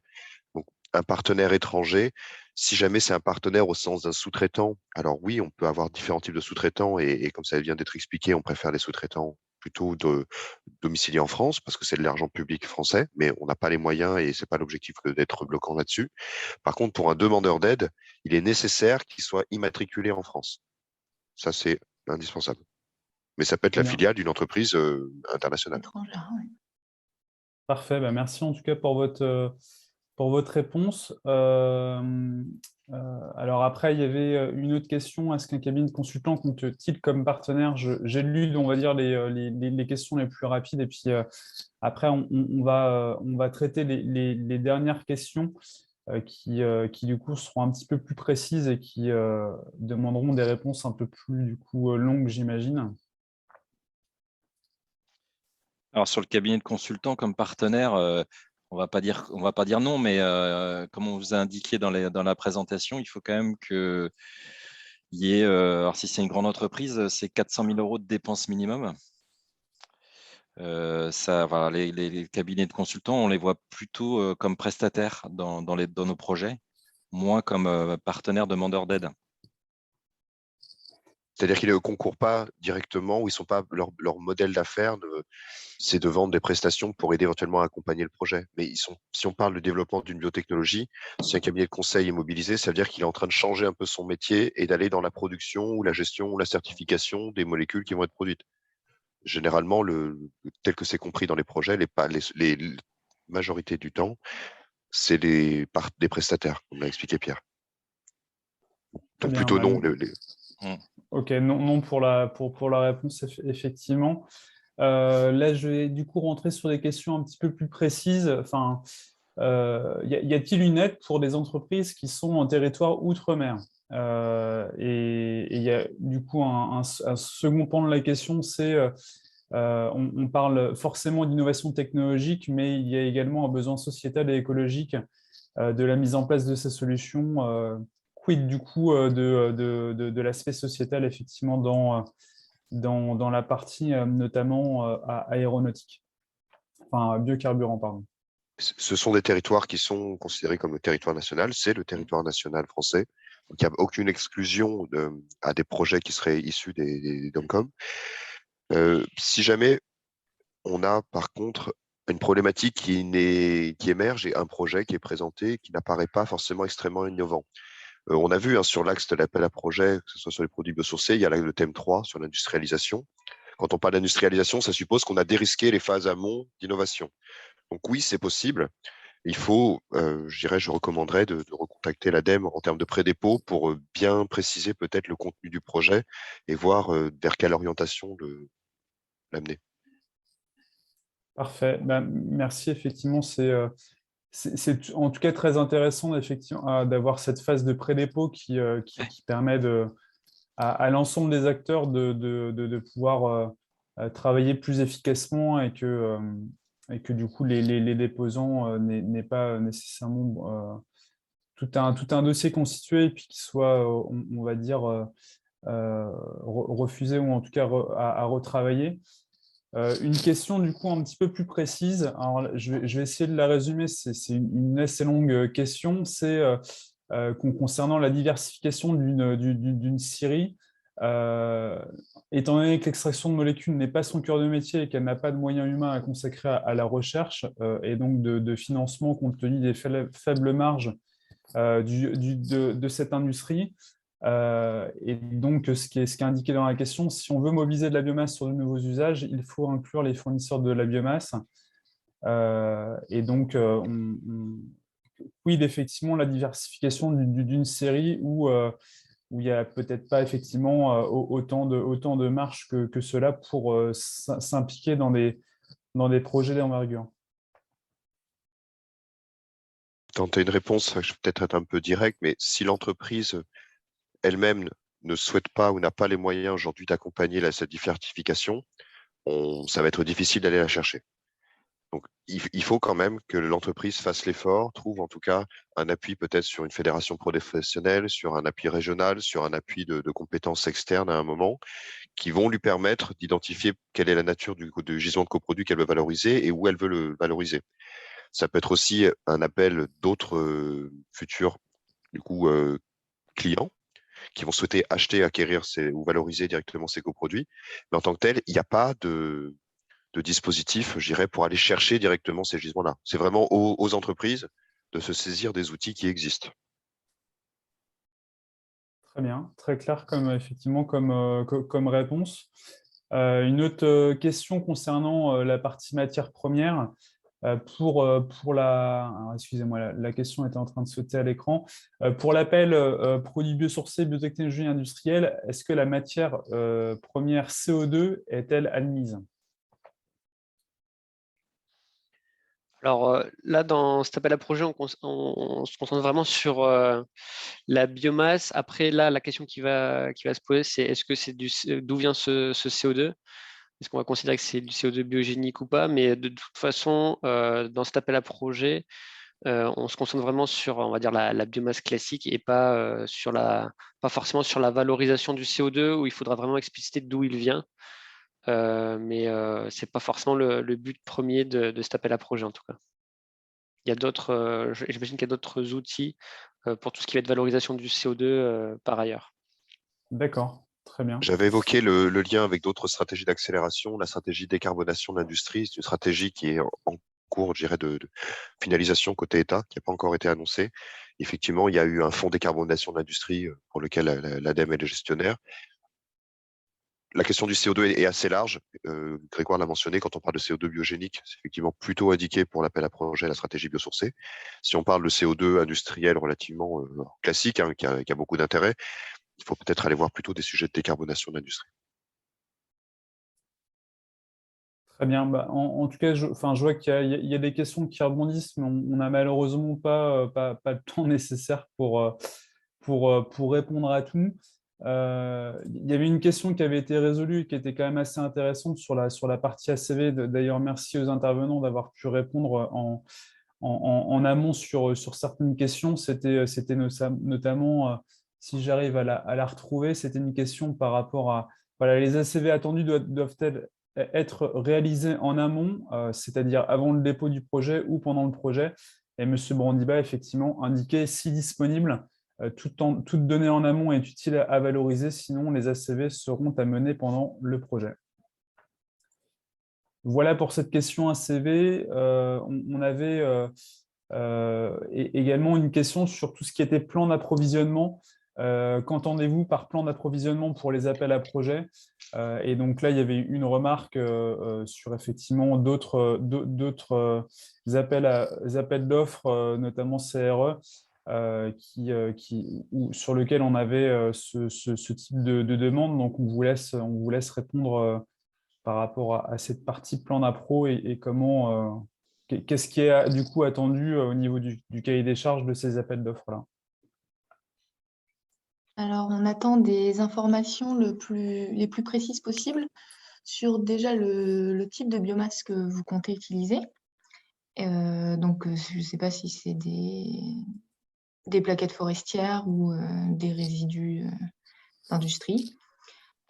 Donc, un partenaire étranger, si jamais c'est un partenaire au sens d'un sous-traitant, alors oui, on peut avoir différents types de sous-traitants et comme ça vient d'être expliqué, on préfère les sous-traitants plutôt domiciliés en France parce que c'est de l'argent public français, mais on n'a pas les moyens et c'est pas l'objectif d'être bloquant là-dessus. Par contre, pour un demandeur d'aide, il est nécessaire qu'il soit immatriculé en France. Ça, c'est indispensable. Mais ça peut être la Bien. filiale d'une entreprise internationale. Étrangère, oui. Parfait, merci en tout cas pour votre réponse. Alors après, il y avait une autre question. Est-ce qu'un cabinet de consultants compte-t-il comme partenaire? J'ai lu, on va dire, les questions les plus rapides et puis après, on va traiter les dernières questions qui, du coup, seront un petit peu plus précises et qui demanderont des réponses un peu plus, du coup, longues, j'imagine. Alors, sur le cabinet de consultants comme partenaire, on va pas dire non, mais comme on vous a indiqué dans la présentation, il faut quand même qu'il y ait, alors si c'est une grande entreprise, c'est 400 000 € de dépenses minimum. Voilà, les cabinets de consultants, on les voit plutôt comme prestataires dans nos projets, moins comme partenaires demandeurs d'aide. C'est-à-dire qu'ils ne concourent pas directement ou ils sont pas leur modèle d'affaires, c'est de vendre des prestations pour aider éventuellement à accompagner le projet. Mais si on parle de développement d'une biotechnologie, si un cabinet de conseil est mobilisé, ça veut dire qu'il est en train de changer un peu son métier et d'aller dans la production ou la gestion ou la certification des molécules qui vont être produites. Généralement, tel que c'est compris dans les projets, les majorité du temps, c'est des prestataires, comme l'a expliqué Pierre. Donc Bien, plutôt non. Ok, non pour la réponse, effectivement. Là, je vais du coup rentrer sur des questions un petit peu plus précises. Enfin, y a-t-il une aide pour des entreprises qui sont en territoire outre-mer? Et il y a du coup un second pan de la question, c'est on parle forcément d'innovation technologique, mais il y a également un besoin sociétal et écologique de la mise en place de ces solutions. Quid du coup de l'aspect sociétal effectivement dans la partie notamment aéronautique, enfin biocarburant, pardon. Ce sont des territoires qui sont considérés comme le territoire national, c'est le territoire national français. Donc, il n'y a aucune exclusion à des projets qui seraient issus des DOMCOM. Si jamais on a par contre une problématique qui émerge et un projet qui est présenté qui n'apparaît pas forcément extrêmement innovant. On a vu sur l'axe de l'appel à projet, que ce soit sur les produits biosourcés, il y a le thème 3 sur l'industrialisation. Quand on parle d'industrialisation, ça suppose qu'on a dérisqué les phases amont d'innovation. Donc oui, c'est possible. Il faut, je dirais, je recommanderais de recontacter l'ADEME en termes de pré-dépôt pour bien préciser peut-être le contenu du projet et voir vers quelle orientation l'amener. Parfait. Ben, merci, effectivement, c'est en tout cas très intéressant d'avoir cette phase de pré-dépôt qui permet à l'ensemble des acteurs de pouvoir travailler plus efficacement et que du coup les déposants n'aient pas nécessairement tout un dossier constitué et puis qu'il soit, on va dire, refusé ou en tout cas à retravailler. Une question du coup un petit peu plus précise. Alors, je vais essayer de la résumer. C'est une assez longue question. C'est concernant la diversification d'une scierie. Étant donné que l'extraction de molécules n'est pas son cœur de métier et qu'elle n'a pas de moyens humains à consacrer à la recherche et donc de financement compte tenu des faibles marges de cette industrie, et donc, ce qui est indiqué dans la question, si on veut mobiliser de la biomasse sur de nouveaux usages, il faut inclure les fournisseurs de la biomasse. Et donc, oui, effectivement, la diversification d'une série où il n'y a peut-être pas effectivement autant de marge que cela pour s'impliquer dans des projets d'envergure. Tenter une réponse, je vais peut-être être un peu direct, mais si l'entreprise elle-même ne souhaite pas ou n'a pas les moyens aujourd'hui d'accompagner cette diversification, ça va être difficile d'aller la chercher. Donc, il faut quand même que l'entreprise fasse l'effort, trouve en tout cas un appui peut-être sur une fédération professionnelle, sur un appui régional, sur un appui de compétences externes à un moment, qui vont lui permettre d'identifier quelle est la nature du gisement de coproduit qu'elle veut valoriser et où elle veut le valoriser. Ça peut être aussi un appel d'autres futurs clients qui vont souhaiter acheter, acquérir ou valoriser directement ces coproduits. Mais en tant que tel, il n'y a pas de dispositif, je dirais, pour aller chercher directement ces gisements-là. C'est vraiment aux entreprises de se saisir des outils qui existent. Très bien, très clair effectivement comme réponse. Une autre question concernant la partie matière première. Excusez-moi, la question était en train de sauter à l'écran. Pour l'appel produits biosourcés, biotechnologie industrielle, est-ce que la matière première CO2 est-elle admise? Alors là, dans cet appel à projet, on se concentre vraiment sur la biomasse. Après, là, la question qui va se poser, c'est est-ce que d'où vient ce CO2? Est-ce qu'on va considérer que c'est du CO2 biogénique ou pas? Mais de toute façon, dans cet appel à projet, on se concentre vraiment sur, on va dire, la biomasse classique et pas forcément sur la valorisation du CO2 où il faudra vraiment expliciter d'où il vient. Mais ce n'est pas forcément le but premier de cet appel à projet, en tout cas. Il y a d'autres, j'imagine qu'il y a d'autres outils pour tout ce qui va être valorisation du CO2 par ailleurs. D'accord, très bien. J'avais évoqué le lien avec d'autres stratégies d'accélération. La stratégie décarbonation de l'industrie, c'est une stratégie qui est en cours, je dirais, de finalisation côté État, qui n'a pas encore été annoncée. Effectivement, il y a eu un fonds décarbonation de l'industrie pour lequel l'ADEME est le gestionnaire. La question du CO2 est assez large. Grégoire l'a mentionné, quand on parle de CO2 biogénique, c'est effectivement plutôt indiqué pour l'appel à projet, la stratégie biosourcée. Si on parle de CO2 industriel relativement classique, qui a beaucoup d'intérêt, il faut peut-être aller voir plutôt des sujets de décarbonation de l'industrie. Très bien. Bah, en tout cas, je vois qu'il y a des questions qui rebondissent, mais on n'a malheureusement pas le temps nécessaire pour répondre à tout. Il y avait une question qui avait été résolue et qui était quand même assez intéressante sur la partie ACV. D'ailleurs, merci aux intervenants d'avoir pu répondre en amont sur certaines questions. C'était notamment, si j'arrive à la retrouver, c'était une question par rapport à les ACV attendus doivent-elles être réalisés en amont, c'est-à-dire avant le dépôt du projet ou pendant le projet. Et M. Brandiba, effectivement, indiquait si disponible, toute donnée en amont est utile à valoriser, sinon les ACV seront à mener pendant le projet. Voilà pour cette question ACV. On avait également une question sur tout ce qui était plan d'approvisionnement. Qu'entendez-vous par plan d'approvisionnement pour les appels à projets? Et donc là, il y avait une remarque sur effectivement d'autres appels d'offres, notamment CRE, sur lequel on avait ce type de demande. Donc, on vous laisse répondre par rapport à cette partie plan d'appro et comment, qu'est-ce qui est du coup attendu au niveau du cahier des charges de ces appels d'offres-là? Alors, on attend des informations les plus précises possibles sur déjà le type de biomasse que vous comptez utiliser. Donc, je ne sais pas si c'est des plaquettes forestières ou des résidus d'industrie.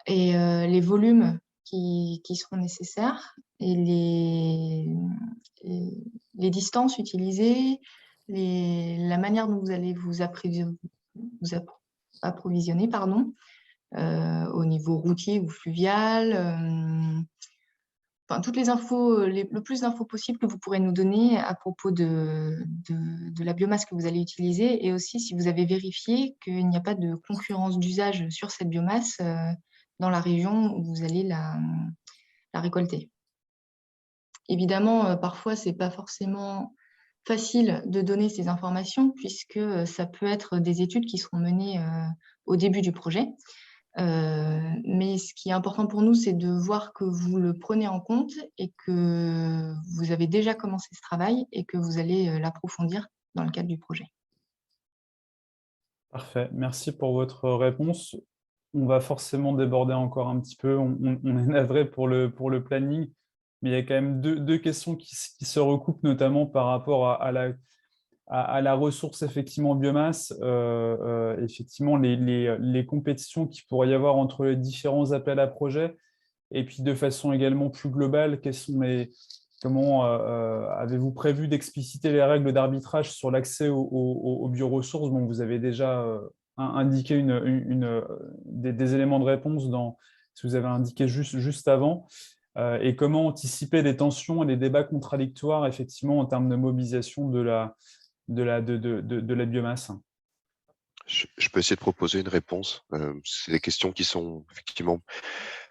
Et les volumes qui seront nécessaires et les distances utilisées, la manière dont vous allez vous approvisionner, pardon, au niveau routier ou fluvial. Enfin, toutes les infos, le plus d'infos possible que vous pourrez nous donner à propos de la biomasse que vous allez utiliser et aussi si vous avez vérifié qu'il n'y a pas de concurrence d'usage sur cette biomasse dans la région où vous allez la récolter. Évidemment, parfois, ce n'est pas forcément facile de donner ces informations puisque ça peut être des études qui seront menées au début du projet. Mais ce qui est important pour nous, c'est de voir que vous le prenez en compte et que vous avez déjà commencé ce travail et que vous allez l'approfondir dans le cadre du projet. Parfait, merci pour votre réponse. On va forcément déborder encore un petit peu, on est navré pour le planning, mais il y a quand même deux questions qui se recoupent, notamment par rapport à la ressource effectivement biomasse, effectivement les compétitions qu'il pourrait y avoir entre les différents appels à projets, et puis de façon également plus globale, comment avez-vous prévu d'expliciter les règles d'arbitrage sur l'accès aux bioressources? Bon, vous avez déjà indiqué des éléments de réponse si vous avez indiqué juste avant. Et comment anticiper les tensions et les débats contradictoires effectivement en termes de mobilisation de la biomasse? Je peux essayer de proposer une réponse. C'est des questions qui sont effectivement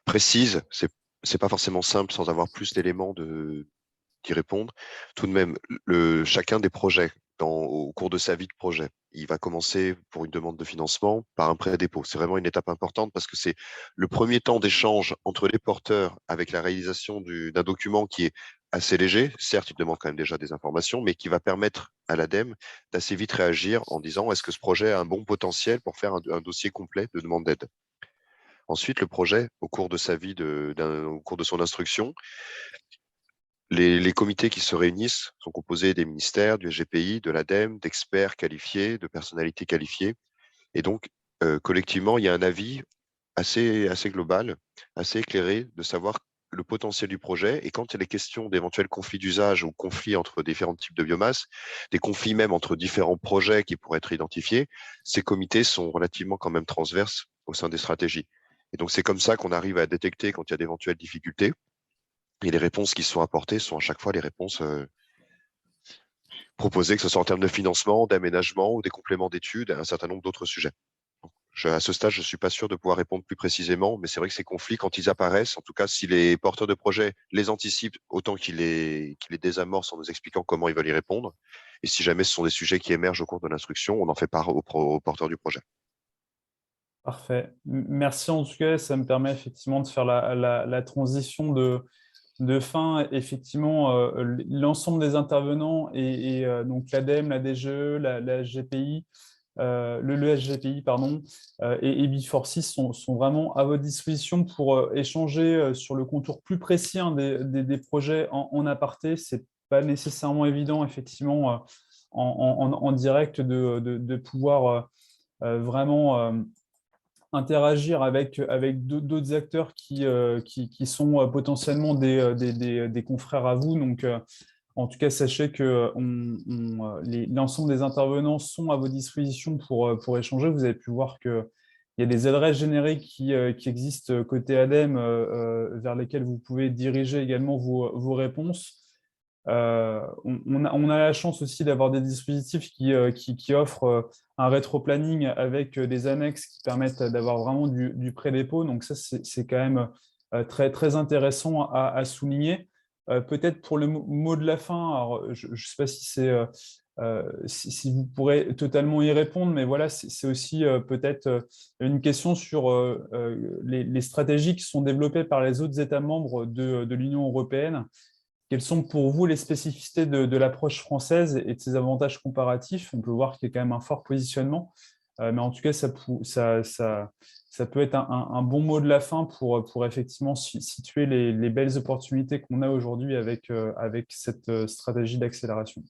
précises. C'est pas forcément simple sans avoir plus d'éléments d'y répondre. Tout de même, chacun des projets au cours de sa vie de projet, il va commencer pour une demande de financement par un pré-dépôt. C'est vraiment une étape importante parce que c'est le premier temps d'échange entre les porteurs avec la réalisation d'un document qui est assez léger. Certes, il demande quand même déjà des informations, mais qui va permettre à l'ADEME d'assez vite réagir en disant est-ce que ce projet a un bon potentiel pour faire un dossier complet de demande d'aide. Ensuite, le projet, au cours de sa vie, au cours de son instruction, les comités qui se réunissent sont composés des ministères, du SGPI, de l'ADEME, d'experts qualifiés, de personnalités qualifiées. Et donc, collectivement, il y a un avis assez global, assez éclairé de savoir le potentiel du projet. Et quand il y a des questions d'éventuels conflits d'usage ou conflits entre différents types de biomasse, des conflits même entre différents projets qui pourraient être identifiés, ces comités sont relativement quand même transverses au sein des stratégies. Et donc, c'est comme ça qu'on arrive à détecter quand il y a d'éventuelles difficultés. Et les réponses qui sont apportées sont à chaque fois les réponses proposées, que ce soit en termes de financement, d'aménagement ou des compléments d'études, un certain nombre d'autres sujets. À ce stade, je ne suis pas sûr de pouvoir répondre plus précisément, mais c'est vrai que ces conflits, quand ils apparaissent, en tout cas, si les porteurs de projets les anticipent, autant qu'ils les désamorcent en nous expliquant comment ils veulent y répondre. Et si jamais ce sont des sujets qui émergent au cours de l'instruction, on en fait part aux porteurs du projet. Parfait. Merci en tout cas, ça me permet effectivement de faire la transition de fin. Effectivement, l'ensemble des intervenants et donc l'ADEME, la DGE, la SGPI, le SGPI, pardon, et B4C sont vraiment à votre disposition pour échanger sur le contour plus précis des projets en aparté. Ce n'est pas nécessairement évident, effectivement, en direct de pouvoir vraiment interagir avec d'autres acteurs qui sont potentiellement des confrères à vous. Donc, en tout cas, sachez que l'ensemble des intervenants sont à vos dispositions pour échanger. Vous avez pu voir qu'il y a des adresses génériques qui existent côté ADEME vers lesquelles vous pouvez diriger également vos réponses. On a la chance aussi d'avoir des dispositifs qui offrent un rétro-planning avec des annexes qui permettent d'avoir vraiment du pré-dépôt. Donc ça, c'est quand même très, très intéressant à souligner. Peut-être pour le mot de la fin, alors, je ne sais pas si vous pourrez totalement y répondre, mais voilà, c'est aussi peut-être une question sur les stratégies qui sont développées par les autres États membres de l'Union européenne. Quelles sont pour vous les spécificités de l'approche française et de ses avantages comparatifs? On peut voir qu'il y a quand même un fort positionnement, mais en tout cas, ça peut être un bon mot de la fin pour effectivement situer les belles opportunités qu'on a aujourd'hui avec cette stratégie d'accélération.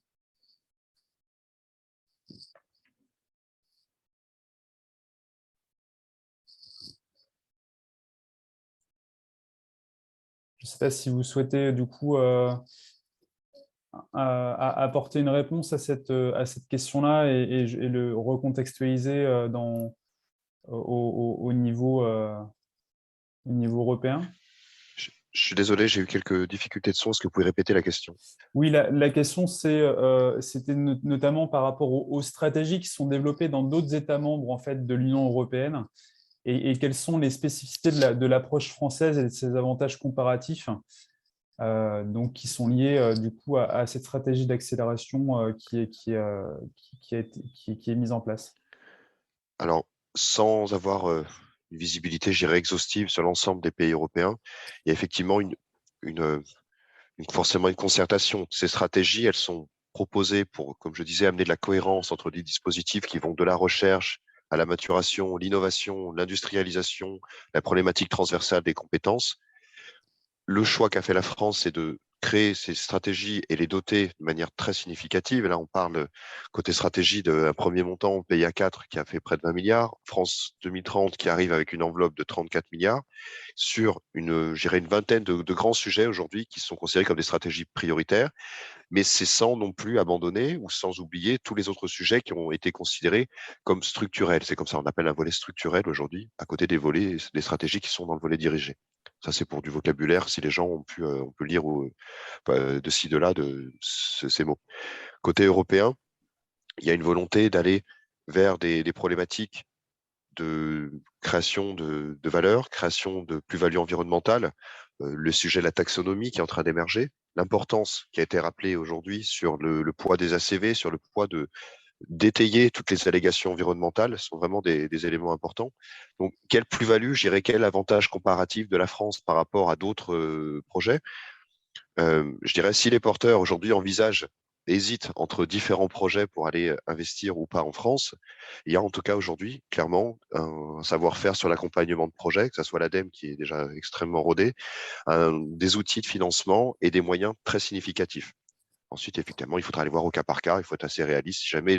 Je ne sais pas si vous souhaitez du coup apporter une réponse à cette question-là et le recontextualiser au niveau européen. Je suis désolé, j'ai eu quelques difficultés de son. Est-ce que vous pouvez répéter la question? Oui, la question, c'était notamment par rapport aux stratégies qui sont développées dans d'autres États membres en fait, de l'Union européenne et quelles sont les spécificités de l'approche française et de ses avantages comparatifs donc qui sont liés du coup à cette stratégie d'accélération qui est mise en place. Alors, sans avoir une visibilité, je dirais, exhaustive sur l'ensemble des pays européens, il y a effectivement forcément une concertation. Ces stratégies, elles sont proposées pour, comme je disais, amener de la cohérence entre des dispositifs qui vont de la recherche à la maturation, l'innovation, l'industrialisation, la problématique transversale des compétences. Le choix qu'a fait la France, c'est de créer ces stratégies et les doter de manière très significative. Et là, on parle côté stratégie d'un premier montant PIA 4 qui a fait près de 20 milliards, France 2030 qui arrive avec une enveloppe de 34 milliards sur une vingtaine de grands sujets aujourd'hui qui sont considérés comme des stratégies prioritaires, mais c'est sans non plus abandonner ou sans oublier tous les autres sujets qui ont été considérés comme structurels. C'est comme ça, on appelle un volet structurel aujourd'hui, à côté des volets, des stratégies qui sont dans le volet dirigé. Ça, c'est pour du vocabulaire, si les gens on peut lire de ci, de là ces mots. Côté européen, il y a une volonté d'aller vers des problématiques de création de valeur, création de plus-value environnementale, le sujet de la taxonomie qui est en train d'émerger, l'importance qui a été rappelée aujourd'hui sur le poids des ACV, sur le poids d'étayer toutes les allégations environnementales sont vraiment des éléments importants. Donc, quelle plus-value, je dirais, quel avantage comparatif de la France par rapport à d'autres projets? Je dirais, si les porteurs aujourd'hui hésitent entre différents projets pour aller investir ou pas en France, il y a en tout cas aujourd'hui, clairement, un savoir-faire sur l'accompagnement de projets, que ce soit l'ADEME qui est déjà extrêmement rodé, des outils de financement et des moyens très significatifs. Ensuite, effectivement, il faudra aller voir au cas par cas, il faut être assez réaliste. Si jamais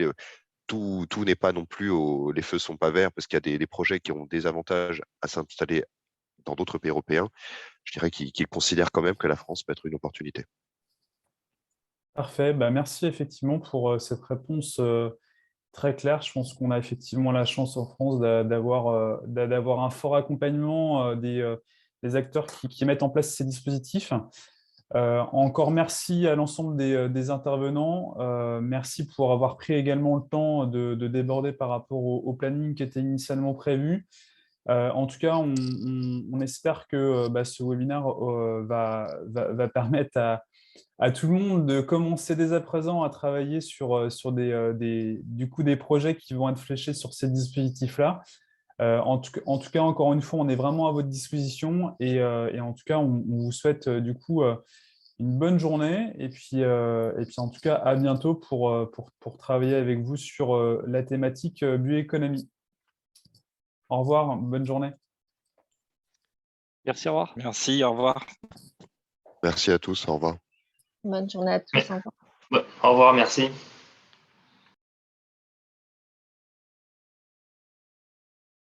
tout n'est pas non plus, les feux sont pas verts, parce qu'il y a des projets qui ont des avantages à s'installer dans d'autres pays européens, je dirais qu'ils considèrent quand même que la France peut être une opportunité. Parfait, merci effectivement pour cette réponse très claire. Je pense qu'on a effectivement la chance en France d'avoir un fort accompagnement des acteurs qui mettent en place ces dispositifs. Encore merci à l'ensemble des intervenants. Merci pour avoir pris également le temps de déborder par rapport au planning qui était initialement prévu. En tout cas, on espère que ce webinaire va permettre à tout le monde de commencer dès à présent à travailler sur des projets qui vont être fléchés sur ces dispositifs-là. En tout cas, encore une fois, on est vraiment à votre disposition et en tout cas, on vous souhaite du coup une bonne journée et puis en tout cas, à bientôt pour travailler avec vous sur la thématique bioéconomie. Au revoir, bonne journée. Merci, au revoir. Merci, au revoir. Merci à tous, au revoir. Bonne journée à tous. Au revoir. Au revoir, merci.